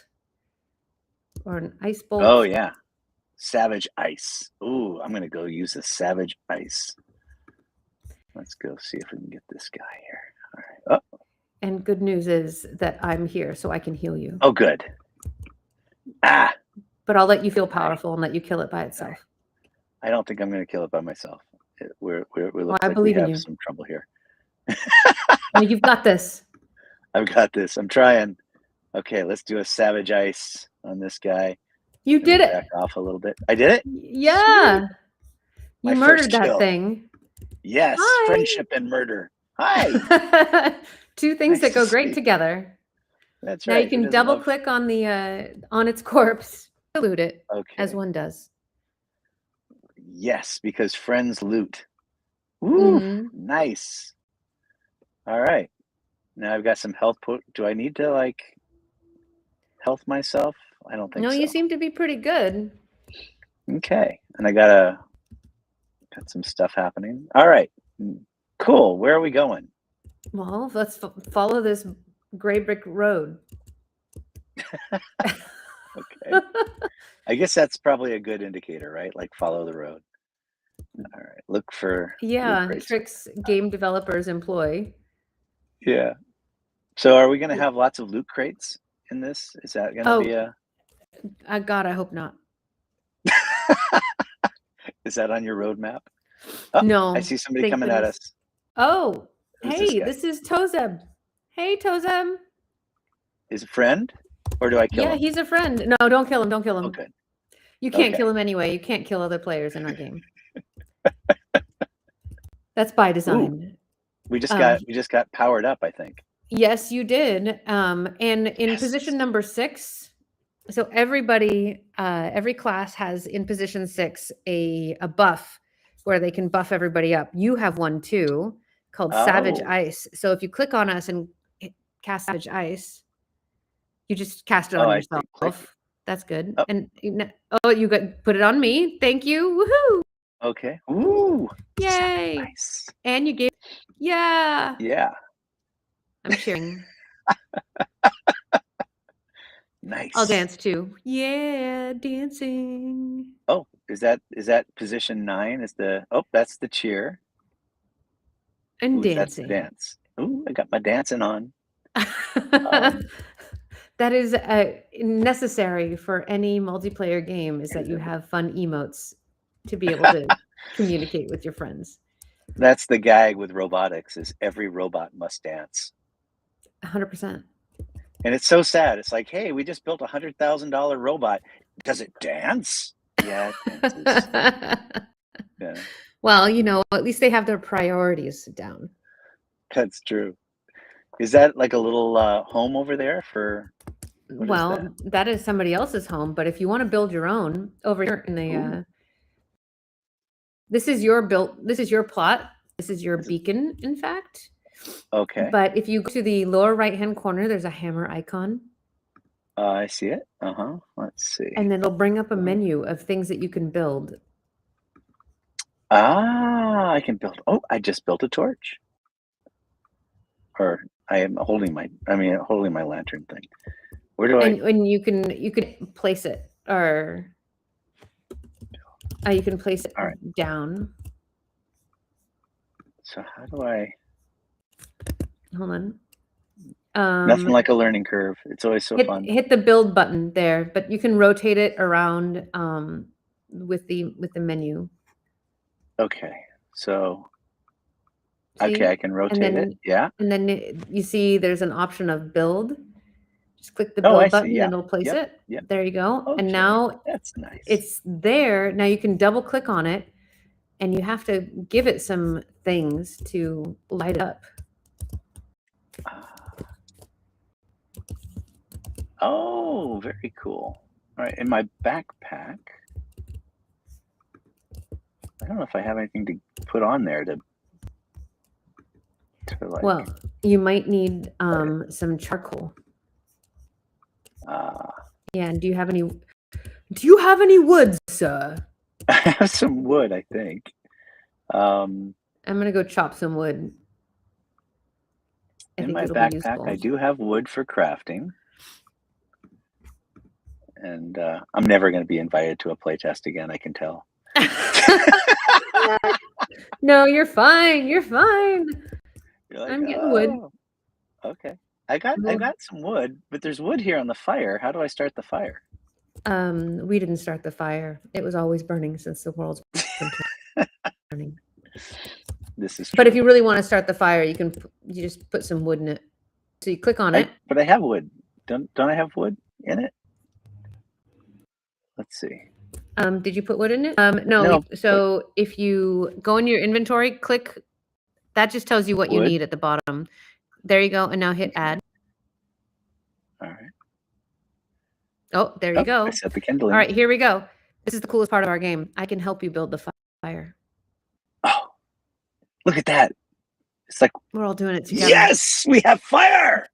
or an ice bolt. Oh, yeah. Savage Ice. Ooh, I'm going to go use the Savage Ice. Let's go see if we can get this guy here. All right. Oh. And good news is that I'm here, so I can heal you. Oh, good. Ah. But I'll let you feel powerful and let you kill it by itself. I don't think I'm going to kill it by myself. We look I like believe we in have you. some trouble here. Oh, you've got this. I've got this. I'm trying. Okay, let's do a Savage Ice on this guy. You did it. Back off a little bit. I did it? Yeah. My You first murdered that kill. thing. Yes. Hi. Friendship and murder. Hi. Two things Nice that go to great see. together. That's Now right. you can double click on the on its corpse, loot it, as one does. Yes, because friends loot. Woo, nice. All right. Now I've got some health. Do I need to health myself? I don't think so. No, you seem to be pretty good. Okay, and I got some stuff happening. All right, cool. Where are we going? Well, let's follow this gray brick road. Okay. I guess that's probably a good indicator, right? Like follow the road. All right. Look for tricks game developers employ. Yeah. So are we going to have lots of loot crates in this? Is that going to be a... God, I hope not. Is that on your roadmap? Oh, No. I see somebody thank coming at goodness. us. Oh, Who's this hey, guy? this is Tozeb. Hey, Tozeb. Is a friend, or do I kill Yeah, him? he's a friend. No, don't kill him. Don't kill him. Okay. You can't Okay. kill him anyway. You can't kill other players in our game. That's by Ooh, design. we just got powered up, I think. Yes, you did. And in position number 6, so everybody, every class has in position 6 a buff where they can buff everybody up. You have one too, called Savage Oh. Ice. So if you click on us and cast Savage Ice, you just cast it Oh, on I see. yourself. Click. That's good. Oh. And you got put it on me. Thank you. Woohoo! Okay. Ooh. Yay! Nice. And you gave. Yeah. Yeah. I'm cheering. Nice. I'll dance too. Yeah, dancing. Oh, is that position 9? That's the cheer. And Ooh, that's the dancing. dance. Ooh, I got my dancing on. That is necessary for any multiplayer game, is that you have fun emotes to be able to communicate with your friends. That's the gag with robotics, is every robot must dance. 100%. And it's so sad. It's like, hey, we just built a $100,000 robot. Does it dance? Yeah, it dances. Yeah, Well, at least they have their priorities down. that's true. Is that like a little home over there for? Well, that is somebody else's home, but if you want to build your own over here in the this is your plot. This is your beacon, in fact. Okay. But if you go to the lower right-hand corner, there's a hammer icon. I see it. Let's see. And then it'll bring up a menu of things that you can build. I can build. Oh, I just built a torch. Or I am holding my lantern thing. Where do and you can place it, or you can place it down. So how do I? Hold on. Nothing like a learning curve. It's always so fun. Hit the build button there, but you can rotate it around with the menu. Okay, so See? okay, I can rotate it. Yeah. And then you see there's an option of build. Just click the build button and it'll place it. Yep. There you go. Okay. And now that's nice. It's there. Now you can double click on it and you have to give it some things to light it up. Oh, very cool. All right, in my backpack, I don't know if I have anything to put on there to like. Well, you might need some charcoal. Yeah, and do you have any wood, sir? I have some wood, I think. I'm gonna go chop some wood. In my backpack, I do have wood for crafting. And I'm never going to be invited to a playtest again, I can tell. No, you're fine. You're fine. You're like, I'm getting wood. Okay. I got some wood, but there's wood here on the fire. How do I start the fire? We didn't start the fire. It was always burning since the world's been turning. This is true. But if you really want to start the fire, you just put some wood in it. So you click on it. But I have wood. Don't I have wood in it? Let's see. Did you put wood in it? No. So if you go in your inventory, click. That just tells you what you need at the bottom. There you go. And now hit add. All right. Oh, there you go. I set the kindling. All right, here we go. This is the coolest part of our game. I can help you build the fire. Oh, look at that. It's like we're all doing it together. Yes, we have fire.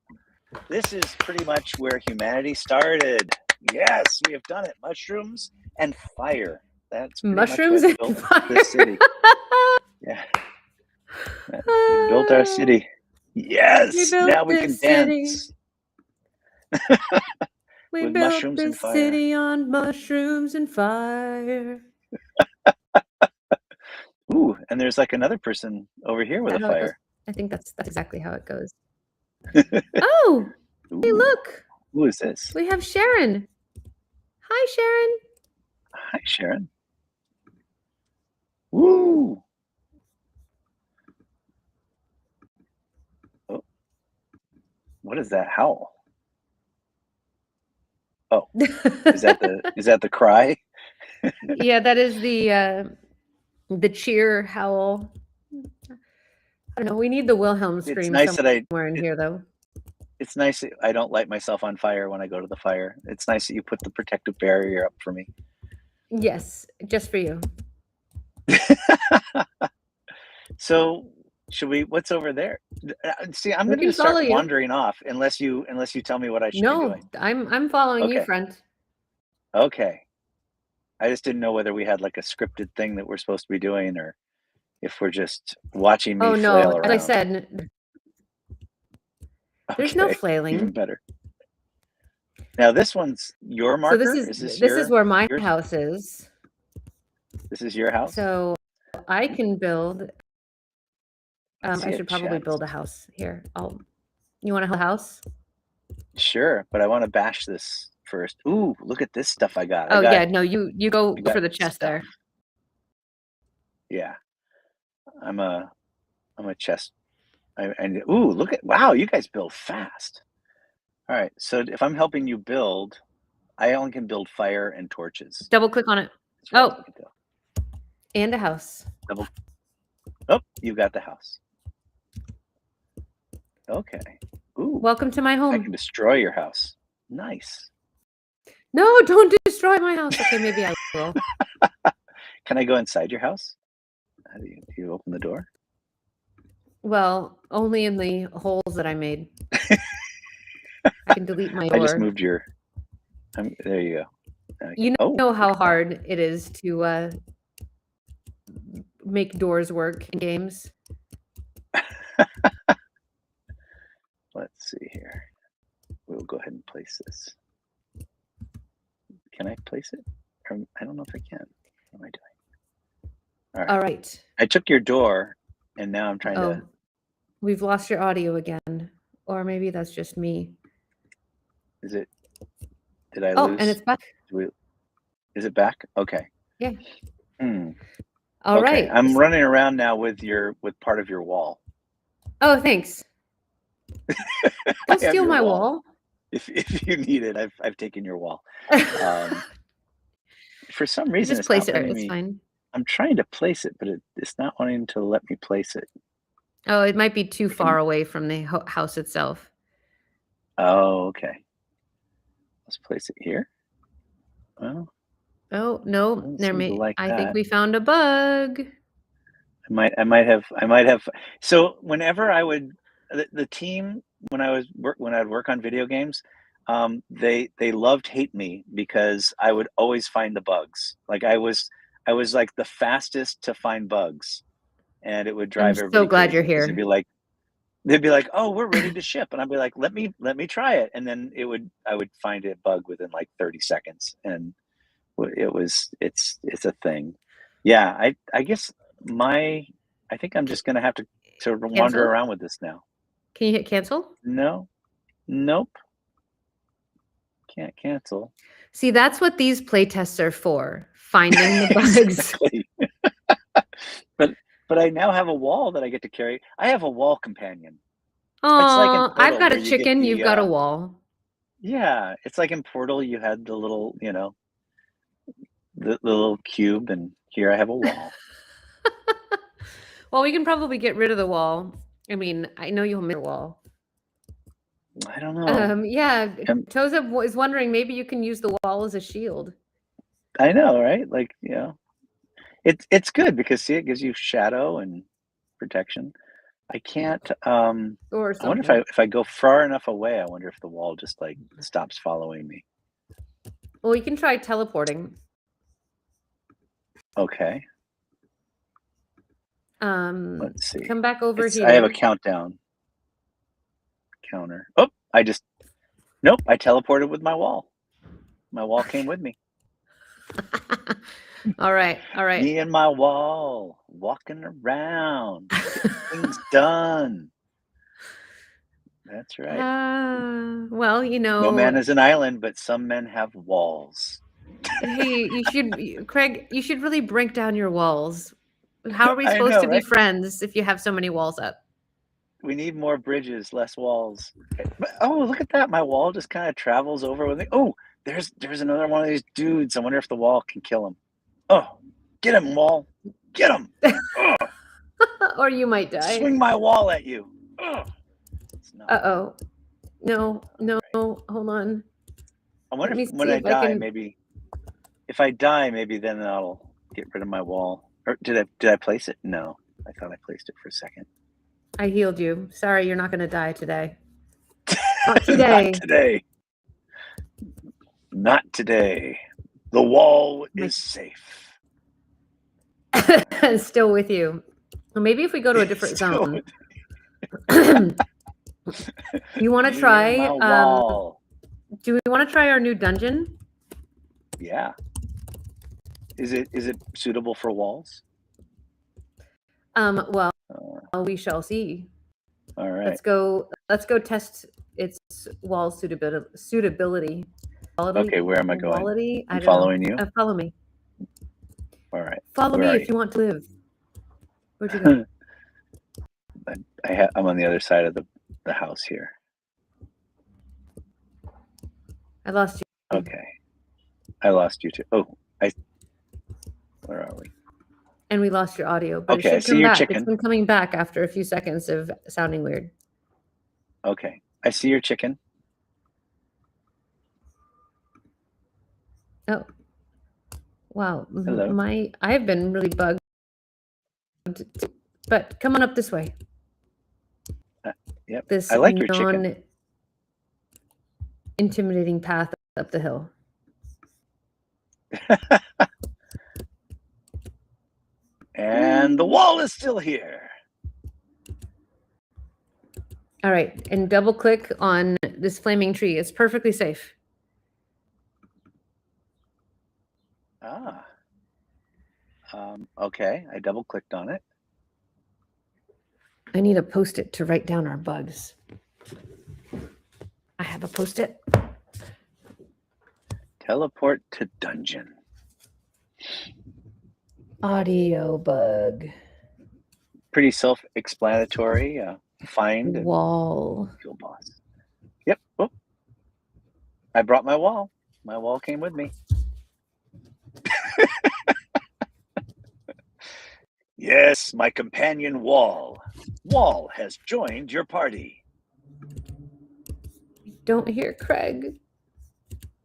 This is pretty much where humanity started. Yes, we have done it. Mushrooms and fire. That's mushrooms and fire. This city. Yeah. We built our city. Yes. Now we can dance. We built this city on mushrooms and fire. Ooh, and there's like another person over here with a fire. I think that's exactly how it goes. Oh, hey, look. Who is this? We have Sharon. Hi, Sharon. Hi, Sharon. Woo! Oh, what is that howl? Oh, is that the cry? Yeah, that is the cheer howl. I don't know. We need the Wilhelm It's scream nice that somewhere in here, though. it's nice that I don't light myself on fire when I go to the fire. It's nice that you put the protective barrier up for me. Yes, just for you. So should we? What's over there? See, I'm We going to can just start follow you. wandering off unless you tell me what I should be No, doing. I'm following you, Okay. friend. Okay. I just didn't know whether we had like a scripted thing that we're supposed to be doing, or if we're just watching me Oh flail no, around. as I said, there's no Okay, flailing. even better. Now this one's your marker. So this is where my house is. This is your house. So I can build. I see I a should probably chest. build a house here. You want a house? Sure, but I want to bash this first. Ooh, look at this stuff I got. Oh yeah, no, you go got for the chest stuff. there. Yeah, I'm a chest. Ooh, look at, wow, you guys build fast. All right, so if I'm helping you build, I only can build fire and torches. Double click on it. Oh, and a house. Oh, you got the house. Okay. Ooh. Welcome to my home. I can destroy your house. Nice. No, don't destroy my house. Okay, maybe I will. Can I go inside your house? How do you open the door? Well, only in the holes that I made. I can delete my door. I just moved your. There you go. You know how hard it is to make doors work in games. Let's see here. We'll go ahead and place this. Can I place it? I don't know if I can. What am I doing? All right. I took your door, and now I'm trying to. We've lost your audio again, or maybe that's just me. Is it? Did I lose? Oh, and it's back. Is it back? Okay. Yeah. All right. I'm running around now with part of your wall. Oh, thanks. Don't steal my wall. If you need it, I've taken your wall. For some reason, just place it. It's fine. I'm trying to place it, but it's not wanting to let me place it. Oh, it might be too far away from the house itself. Oh, okay. Let's place it here. Well. Oh no, I think we found a bug. I might have. So whenever I would, the team when I'd work on video games, they hate me because I would always find the bugs. Like I was like the fastest to find bugs, and it would drive everybody. So glad crazy you're here. They'd be like, "Oh, we're ready to ship," and I'd be like, "Let me try it," and then I would find a bug within like 30 seconds, and it's a thing. Yeah, I guess I think I'm just gonna have to wander around with this now. Can you hit cancel? No. Nope. Can't cancel. See, that's what these playtests are for. Finding the bugs. But I now have a wall that I get to carry. I have a wall companion. Oh, I've got a chicken. You've got a wall. Yeah, it's like in Portal. You had the little, the little cube, and here I have a wall. Well, we can probably get rid of the wall. I mean, I know you'll miss your wall. I don't know. Yeah, Toza is wondering maybe you can use the wall as a shield. I know, right? Like, it's good because see, it gives you shadow and protection. I can't. I wonder if I go far enough away. I wonder if the wall just like stops following me. Well, you can try teleporting. Okay. Let's see. Come back over here. I have a countdown. Counter. Oh, nope. I teleported with my wall. My wall came with me. All right. Me and my wall walking around, getting things done. That's right. Well, no man is an island, but some men have walls. Hey, Craig, you should really break down your walls. How are we I supposed know, to be right? friends if you have so many walls up? We need more bridges, less walls. But, oh, look at that! My wall just kind of travels over with it. Oh, there's another one of these dudes. I wonder if the wall can kill him. Oh, get him, wall! Get him! Oh, Or you might die. swing my wall at you. Oh, it's not. Uh-oh. No, All right. hold on. I wonder Let me if when see I if I die, can. maybe if I die, maybe then that'll get rid of my wall. Or did I place it? No, I thought I placed it for a second. I healed you. Sorry, you're not going to die today. Not today. Not today. Not today. The wall My- is safe. Still with you. Well, maybe if we go to a different Still zone. with You want to you. try? My wall. Do we want to try our new dungeon? Yeah. Is it suitable for walls? Well, we shall see. All right. Let's go test its wall suitability. Okay, where am I going? Quality? I'm following you. Follow me. All right. Follow Where me are if you want to live. Where'd you go? I'm on the other side of the house here. I lost you. Okay. I lost you too. Oh, where are we? And we lost your audio, but Okay, I it should see come your back. chicken. It's been coming back after a few seconds of sounding weird. Okay. I see your chicken. Oh. Wow. Hello. I've been really bugged. But come on up this way. Yep. This I like your chicken. intimidating path up the hill. And the wall is still here. All right, and double click on this flaming tree. It's perfectly safe. Ah. Okay, I double clicked on it. I need a Post-it to write down our bugs. I have a Post-it. Teleport to dungeon. Audio bug. Pretty self-explanatory. Find and Wall. kill boss. Yep. Oh. I brought my wall. My wall came with me. Yes, my companion Wall. Wall has joined your party. Don't hear Craig.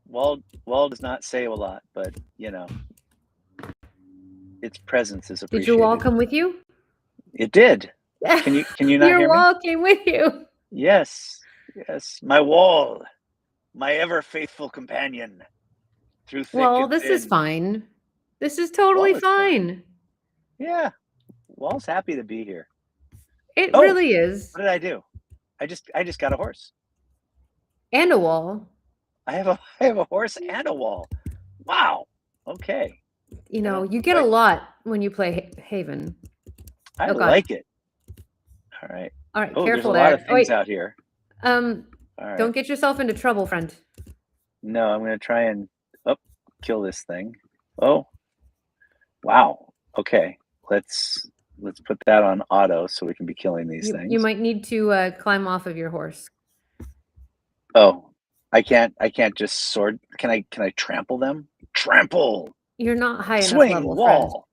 Wall does not say a lot, but its presence is appreciated. Did your wall come with you? It did. Can you not hear me? Your wall came with you. Yes. My wall, my ever faithful companion. Through thick Well, and this is thin. fine. This is totally Wall is fine. Yeah. Wall's happy to be here. It Oh, really is. What did I do? I just got a horse. And a wall. I have a horse and a wall. Wow. Okay. You know, you get a lot when you play Haven. I Oh, God. like it. All right. All right, Oh, careful there's a lot there. of things out here. All right. Don't get yourself into trouble, friend. No, I'm gonna try and kill this thing. Oh. Wow. Okay. Let's put that on auto so we can be killing these things. You might need to climb off of your horse. Oh, I can't just sword. Can I trample them? Trample. You're not high enough Swing level, wall.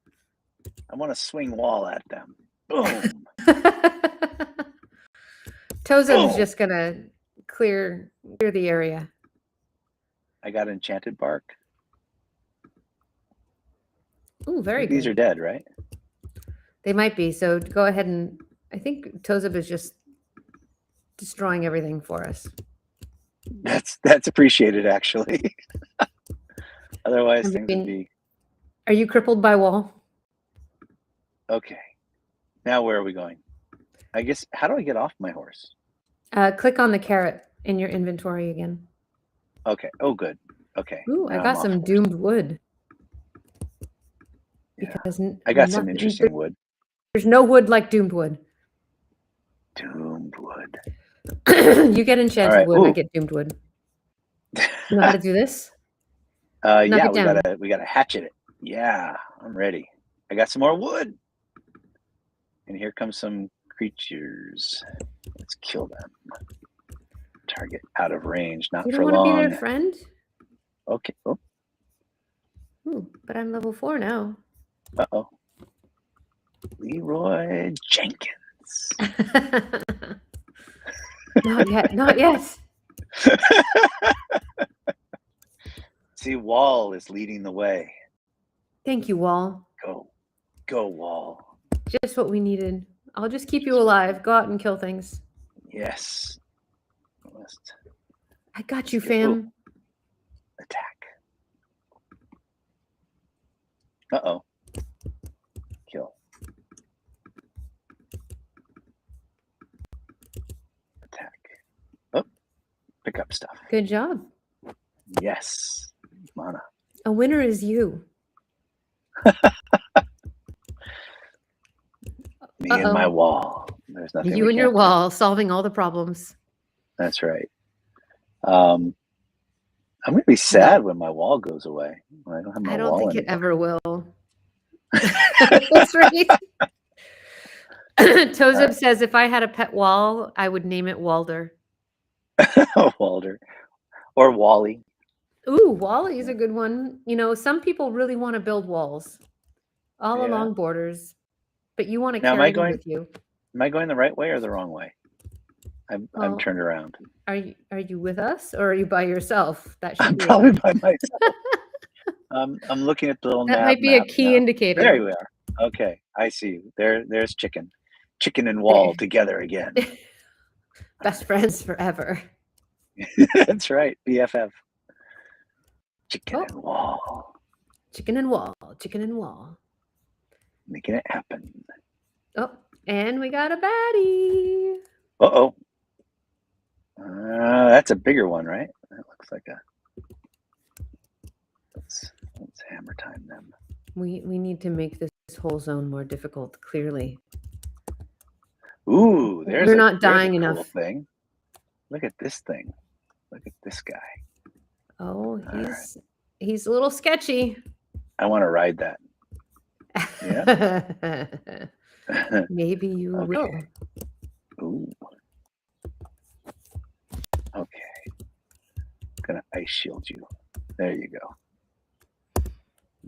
I want to swing wall at them. Boom. friend. Tozum's Boom. just gonna clear the area. I got enchanted bark. Ooh, very good. These are dead, right? They might be. So go ahead and I think Tozub is just destroying everything for us. That's appreciated, actually. Otherwise, things would be. Are you crippled by wall? Okay. Now where are we going? I guess. How do I get off my horse? Click on the carrot in your inventory again. Okay. Oh, good. Okay. Ooh, I now got I'm some off horse. doomed wood. Yeah. Because I got some interesting wood. There's no wood like doomed wood. Doomed wood. You get enchanted right. wood, I Ooh. get doomed wood. You know how to do this? Yeah, it down. we gotta hatchet it. Yeah, I'm ready. I got some more wood. And here comes some creatures. Let's kill them. Target out of range, not You for don't want to be long. their friend? Okay. Oh, Ooh, but I'm level 4 now. uh-oh. Leroy Jenkins. Not yet. Not yet. See, Wall is leading the way. Thank you, Wall. Go, Wall. Just what we needed. I'll just keep you alive. Go out and kill things. Yes. I got you, fam. Attack. Uh-oh. Kill. Attack. Oh, pick up stuff. Good job. Yes. Mana. A winner is you. Me and my wall. There's nothing. You and your wall solving all the problems. That's right. I'm gonna be sad when my wall goes away. When I don't have my wall. I don't think anymore. it ever will. That's right. Tozeb says if I had a pet wall, I would name it Walder. Walder. Or Wally. Ooh, Wally is a good one. You know, some people really want to build walls all along borders, but you want to carry them with you. Am I going the right way or the wrong way? I'm turned around. Are you with us or are you by yourself? That should I'm be probably by myself. I'm looking at the little that might be a key indicator. There we are. Okay, I see. There's chicken. Chicken and wall together again. Best friends forever. That's right. BFF. Chicken and wall. Chicken and wall. Chicken and wall. Making it happen. Oh, and we got a baddie. Uh-oh. That's a bigger one, right? That looks like a... Let's hammer time them. We need to make this whole zone more difficult, clearly. Ooh, We're not dying enough. Cool thing. Look at this thing. Look at this guy. Oh, he's a little sketchy. I want to ride that. Yeah. Maybe you will. Ooh. Okay. I'm gonna ice shield you. There you go.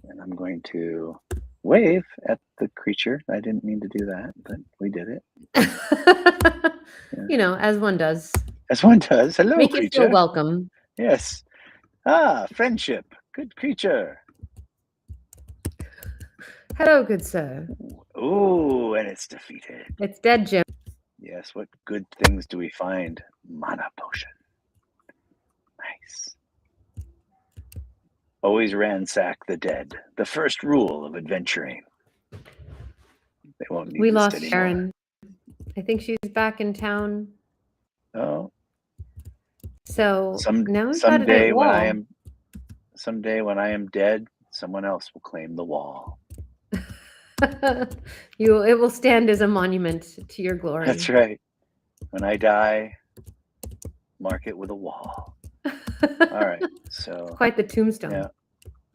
And I'm going to wave at the creature. I didn't mean to do that, but we did it. You know, as one does. As one does. Hello, Make creature. it feel welcome. Yes. Ah, friendship. Good creature. Hello, good sir. Ooh, and it's defeated. It's dead, Jim. Yes, what good things do we find? Mana potion. Nice. Always ransack the dead. The first rule of adventuring. They won't need We this lost anymore. Sharon. I think she's back in town. Oh. So now we've got someday a when wall. I am dead, someone else will claim the wall. It will stand as a monument to your glory. That's right. When I die, mark it with a wall. All right. So Quite the tombstone. Yeah.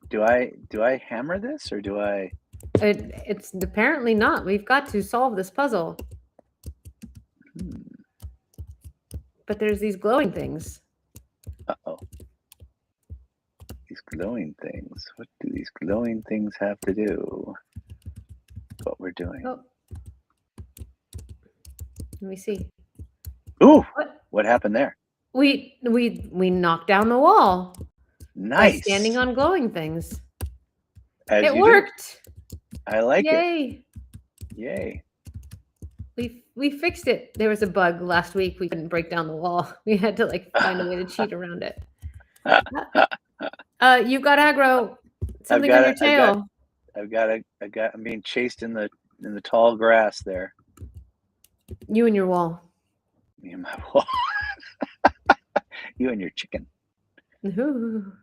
Do I hammer this or do I? It's apparently not. We've got to solve this puzzle. But there's these glowing things. Uh-oh. These glowing things. What do these glowing things have to do with what we're doing? Oh. Let me see. Ooh! What happened there? We knocked down the wall. Nice. By standing on glowing things. As it you worked. Do. I like Yay. it. Yay. We fixed it. There was a bug last week. We couldn't break down the wall. We had to find a way to cheat around it. You got aggro. Something on your tail. I'm being chased in the tall grass there. You and your wall. Me and my wall. You and your chicken. Ooh.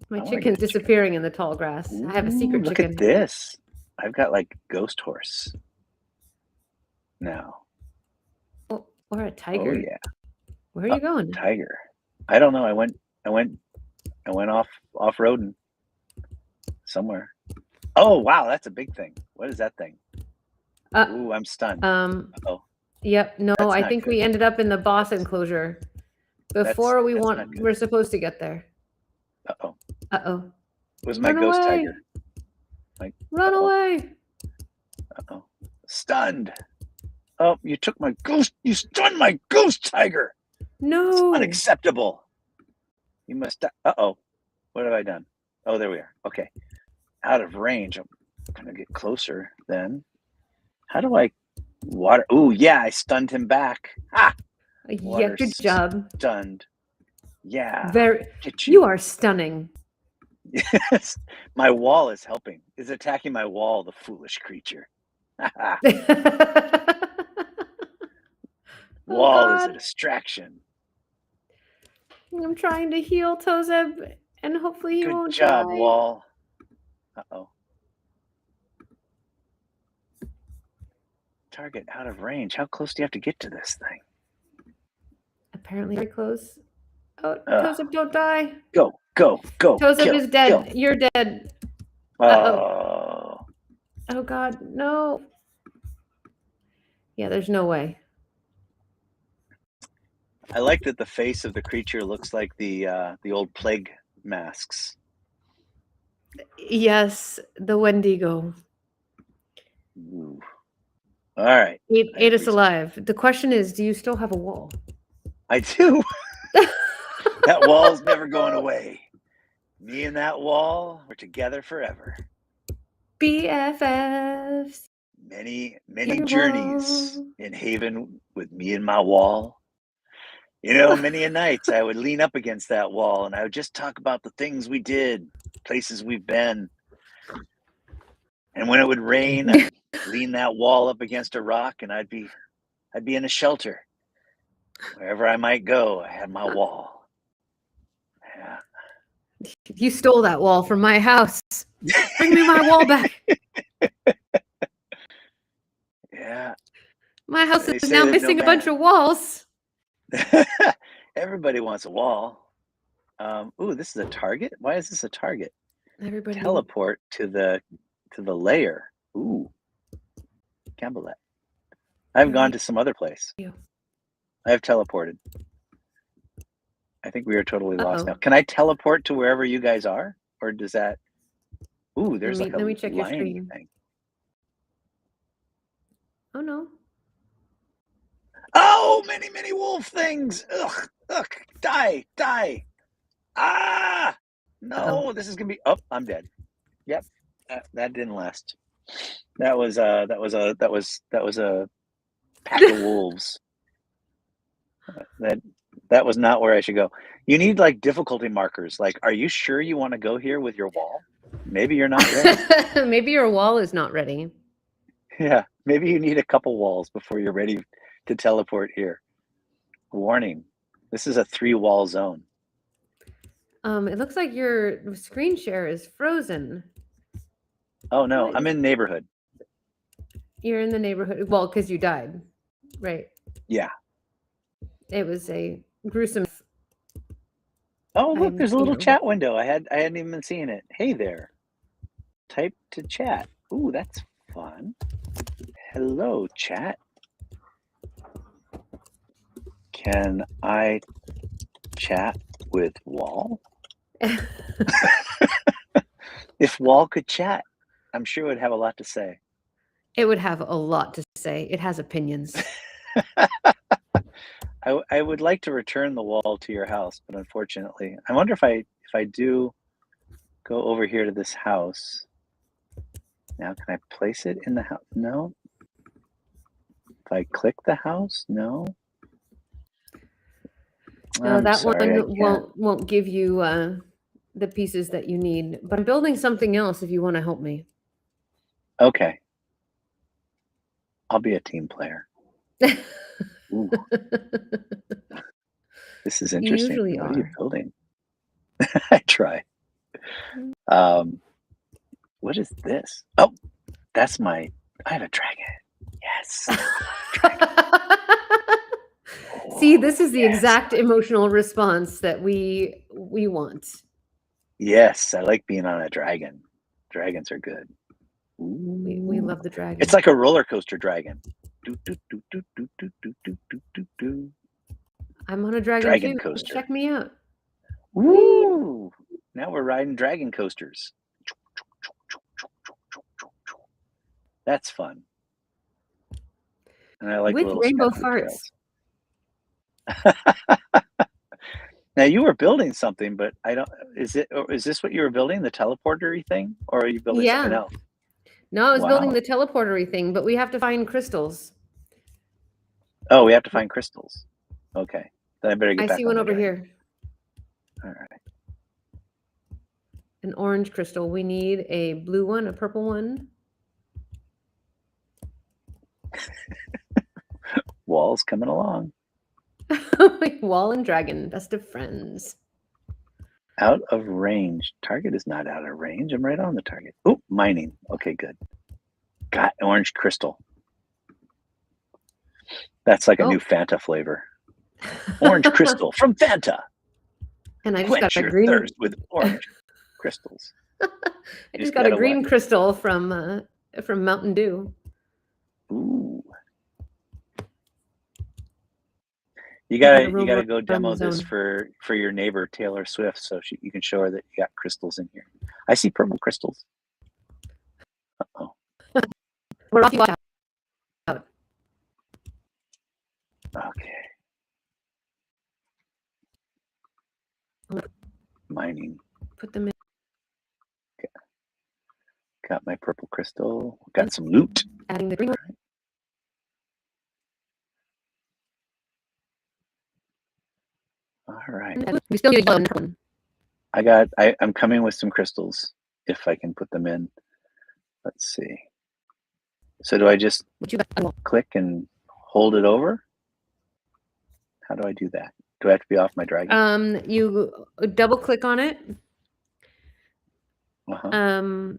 My chicken's disappearing in the tall grass. I have a secret look chicken. Look at this. I've got ghost horse now. Or a tiger. Oh yeah. Where are you going? Tiger. I don't know. I went I went off-roading somewhere. Oh, wow, that's a big thing. What is that thing? Ooh, I'm stunned. Uh-oh. Yep. No, That's I not think good. we ended up in the boss enclosure before we're supposed to get there. Uh-oh. Uh-oh. It was my Run ghost away. tiger. Run away. Uh-oh. Stunned. Oh, you stunned my ghost tiger. No. It's unacceptable. You must. Uh-oh. What have I done? Oh, there we are. Okay. Out of range. I'm gonna get closer then. How do I water? Ooh, yeah, I stunned him back. Ah! Yeah, good job. Stunned. Yeah. You are stunning. Yes. My wall is helping. Is attacking my wall, the foolish creature. Wall is a distraction. I'm trying to heal Tozeb, and hopefully he won't die. Good job, wall. Uh-oh. Target out of range. How close do you have to get to this thing? Apparently very close. Oh, Tozeb, don't die. Go. Tozeb is dead. Kill. You're dead. Oh. Oh, God, no. Yeah, there's no way. I like that the face of the creature looks like the old plague masks. Yes, the Wendigo. Ooh. All right. Ate us alive. The question is, do you still have a wall? I do. That wall's never going away. Me and that wall, we're together forever. BFFs. Many journeys in Haven with me and my wall. You know, many a nights I would lean up against that wall and I would just talk about the things we did, places we've been. And when it would rain, I'd lean that wall up against a rock and I'd be in a shelter. Wherever I might go, I had my wall. Yeah. You stole that wall from my house. Bring me my wall back. Yeah. My house is now missing a bunch of walls. Everybody wants a wall. Ooh, this is a target? Why is this a target? Everybody teleport to the lair. Ooh. Campbellette. I've gone to some other place. I've teleported. I think we are totally lost now. Can I teleport to wherever you guys are? Or does that... Ooh, there's let me check your screen. Thing. Oh, no. Oh, many wolf things. Ugh. Die. Ah! No, this is going to be... Oh, I'm dead. Yep. That didn't last. That was a pack of wolves. That was not where I should go. You need like difficulty markers. Like, are you sure you want to go here with your wall? Maybe you're not ready. Maybe your wall is not ready. Yeah, maybe you need a couple walls before you're ready to teleport here. Warning, this is a 3-wall zone. It looks like your screen share is frozen. Oh no, I'm in neighborhood. You're in the neighborhood. Well, because you died, right? Yeah. It was a gruesome. Oh look, there's a little chat window. I hadn't even seen it. Hey there. Type to chat. Ooh, that's fun. Hello, chat. Can I chat with Wall? If Wall could chat, I'm sure it would have a lot to say. It would have a lot to say. It has opinions. I would like to return the wall to your house, but unfortunately, I wonder if I do go over here to this house. Now, can I place it in the house? No. If I click the house, no. No, that one won't give you the pieces that you need. But I'm building something else if you want to help me. Okay. I'll be a team player. Ooh. This is interesting. You usually what are you building? I try. What is this? Oh, that's I have a dragon. Yes. Dragon. See, this is the exact emotional response that we want. Yes, I like being on a dragon. Dragons are good. We love the dragon. It's like a roller coaster dragon. Do, do, do, do, do, do, do, do, do, do, do. I'm on a dragon, Dragon too. coaster. Check me out. Woo! Now we're riding dragon coasters. That's fun. And I like With little rainbow sparkly farts. trails. Now you were building something, but I don't. Is this what you were building, the teleporter-y thing, or are you building something else? No, I was building Wow. the teleporter-y thing, but we have to find crystals. Oh, we have to find crystals. Okay, then I better get I back see on one the over dragon. here. All right. An orange crystal. We need a blue one, a purple one. Wall's coming along. Wall and dragon, best of friends. Out of range. Target is not out of range. I'm right on the target. Oh, mining. Okay, good. Got orange crystal. That's like a new Fanta flavor. Orange crystal from Fanta. And I just Quench got a your green thirst with orange crystals. I just got a green crystal from Mountain Dew. Ooh. You gotta go demo this for your neighbor Taylor Swift, so you can show her that you got crystals in here. I see purple crystals. Uh-oh. We're off. Watch out. Okay. Mining. Put them in. Got my purple crystal. Got some loot. Adding the green one. All right. We still need a yellow one. I'm coming with some crystals if I can put them in. Let's see. So do I just click and hold it over? How do I do that? Do I have to be off my dragon? You double click on it. Uh-huh.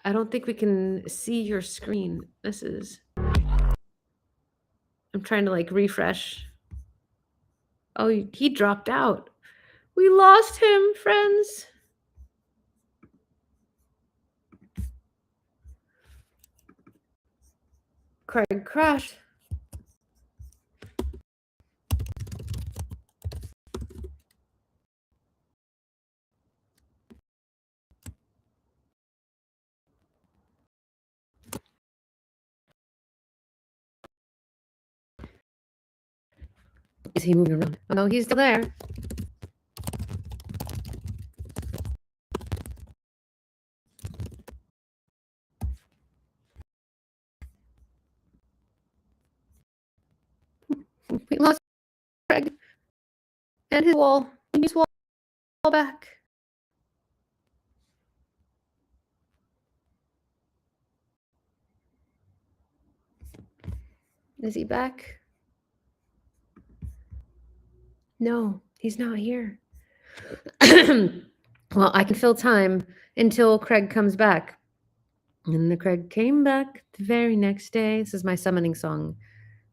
I don't think we can see your screen. I'm trying to like refresh. Oh, he dropped out. We lost him, friends. Craig crashed. Is he moving around? Oh, no, he's still there. We lost Craig and his wall. We need his wall back. Is he back? No, he's not here. Well, I can fill time until Craig comes back. And the Craig came back the very next day. This is my summoning song.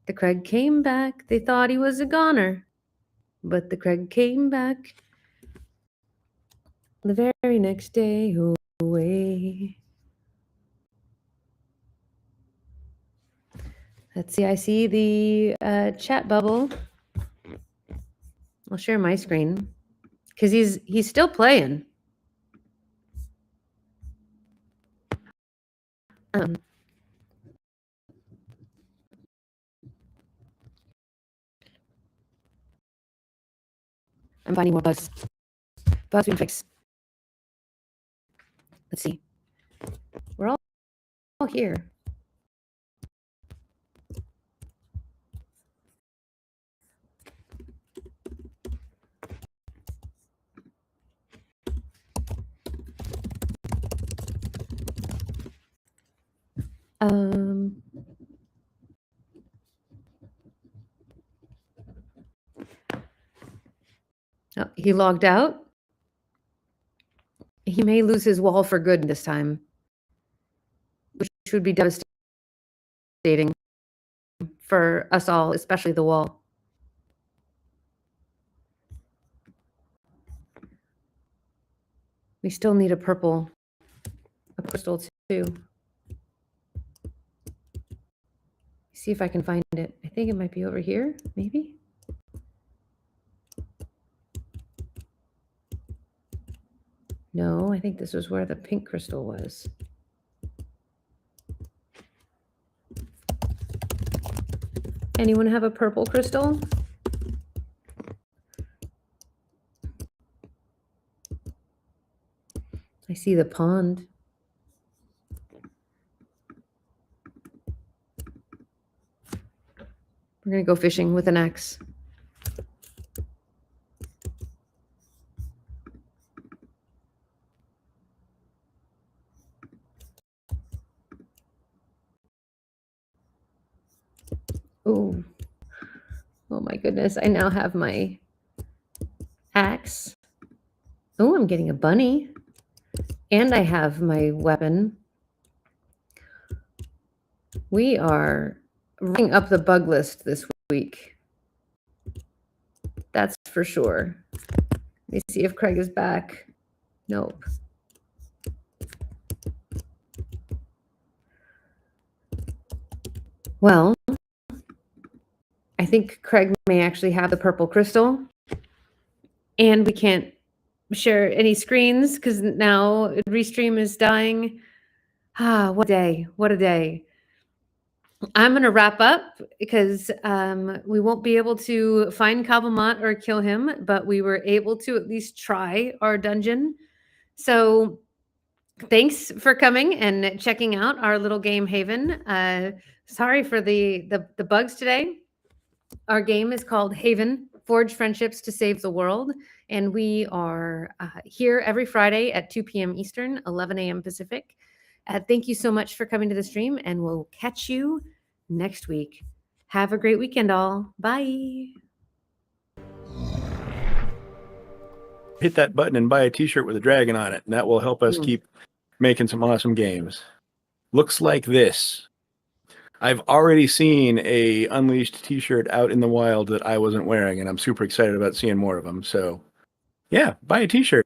The Craig came back. They thought he was a goner. But the Craig came back the very next day away. Let's see. I see the chat bubble. I'll share my screen because he's still playing. I'm finding more bugs. Bugs we can fix. Let's see. We're all here. Oh, he logged out. He may lose his wall for good this time, which would be devastating for us all, especially the wall. We still need a crystal too. See if I can find it. I think it might be over here, maybe. No, I think this was where the pink crystal was. Anyone have a purple crystal? I see the pond. We're going to go fishing with an axe. Oh, oh my goodness. I now have my axe. Oh, I'm getting a bunny. And I have my weapon. We are running up the bug list this week. That's for sure. Let me see if Craig is back. Nope. Well, I think Craig may actually have the purple crystal. And we can't share any screens because now Restream is dying. Ah, what a day. What a day. I'm going to wrap up because we won't be able to find Kabalmat or kill him, but we were able to at least try our dungeon. So thanks for coming and checking out our little game Haven. Sorry for the bugs today. Our game is called Haven, Forge Friendships to Save the World. And we are here every Friday at 2 p.m. Eastern, 11 a.m. Pacific. Thank you so much for coming to the stream, and we'll catch you next week. Have a great weekend, all. Bye. Hit that button and buy a t-shirt with a dragon on it, and that will help us keep making some awesome games. Looks like this. I've already seen a Unleashed t-shirt out in the wild that I wasn't wearing, and I'm super excited about seeing more of them. So, yeah, buy a t-shirt.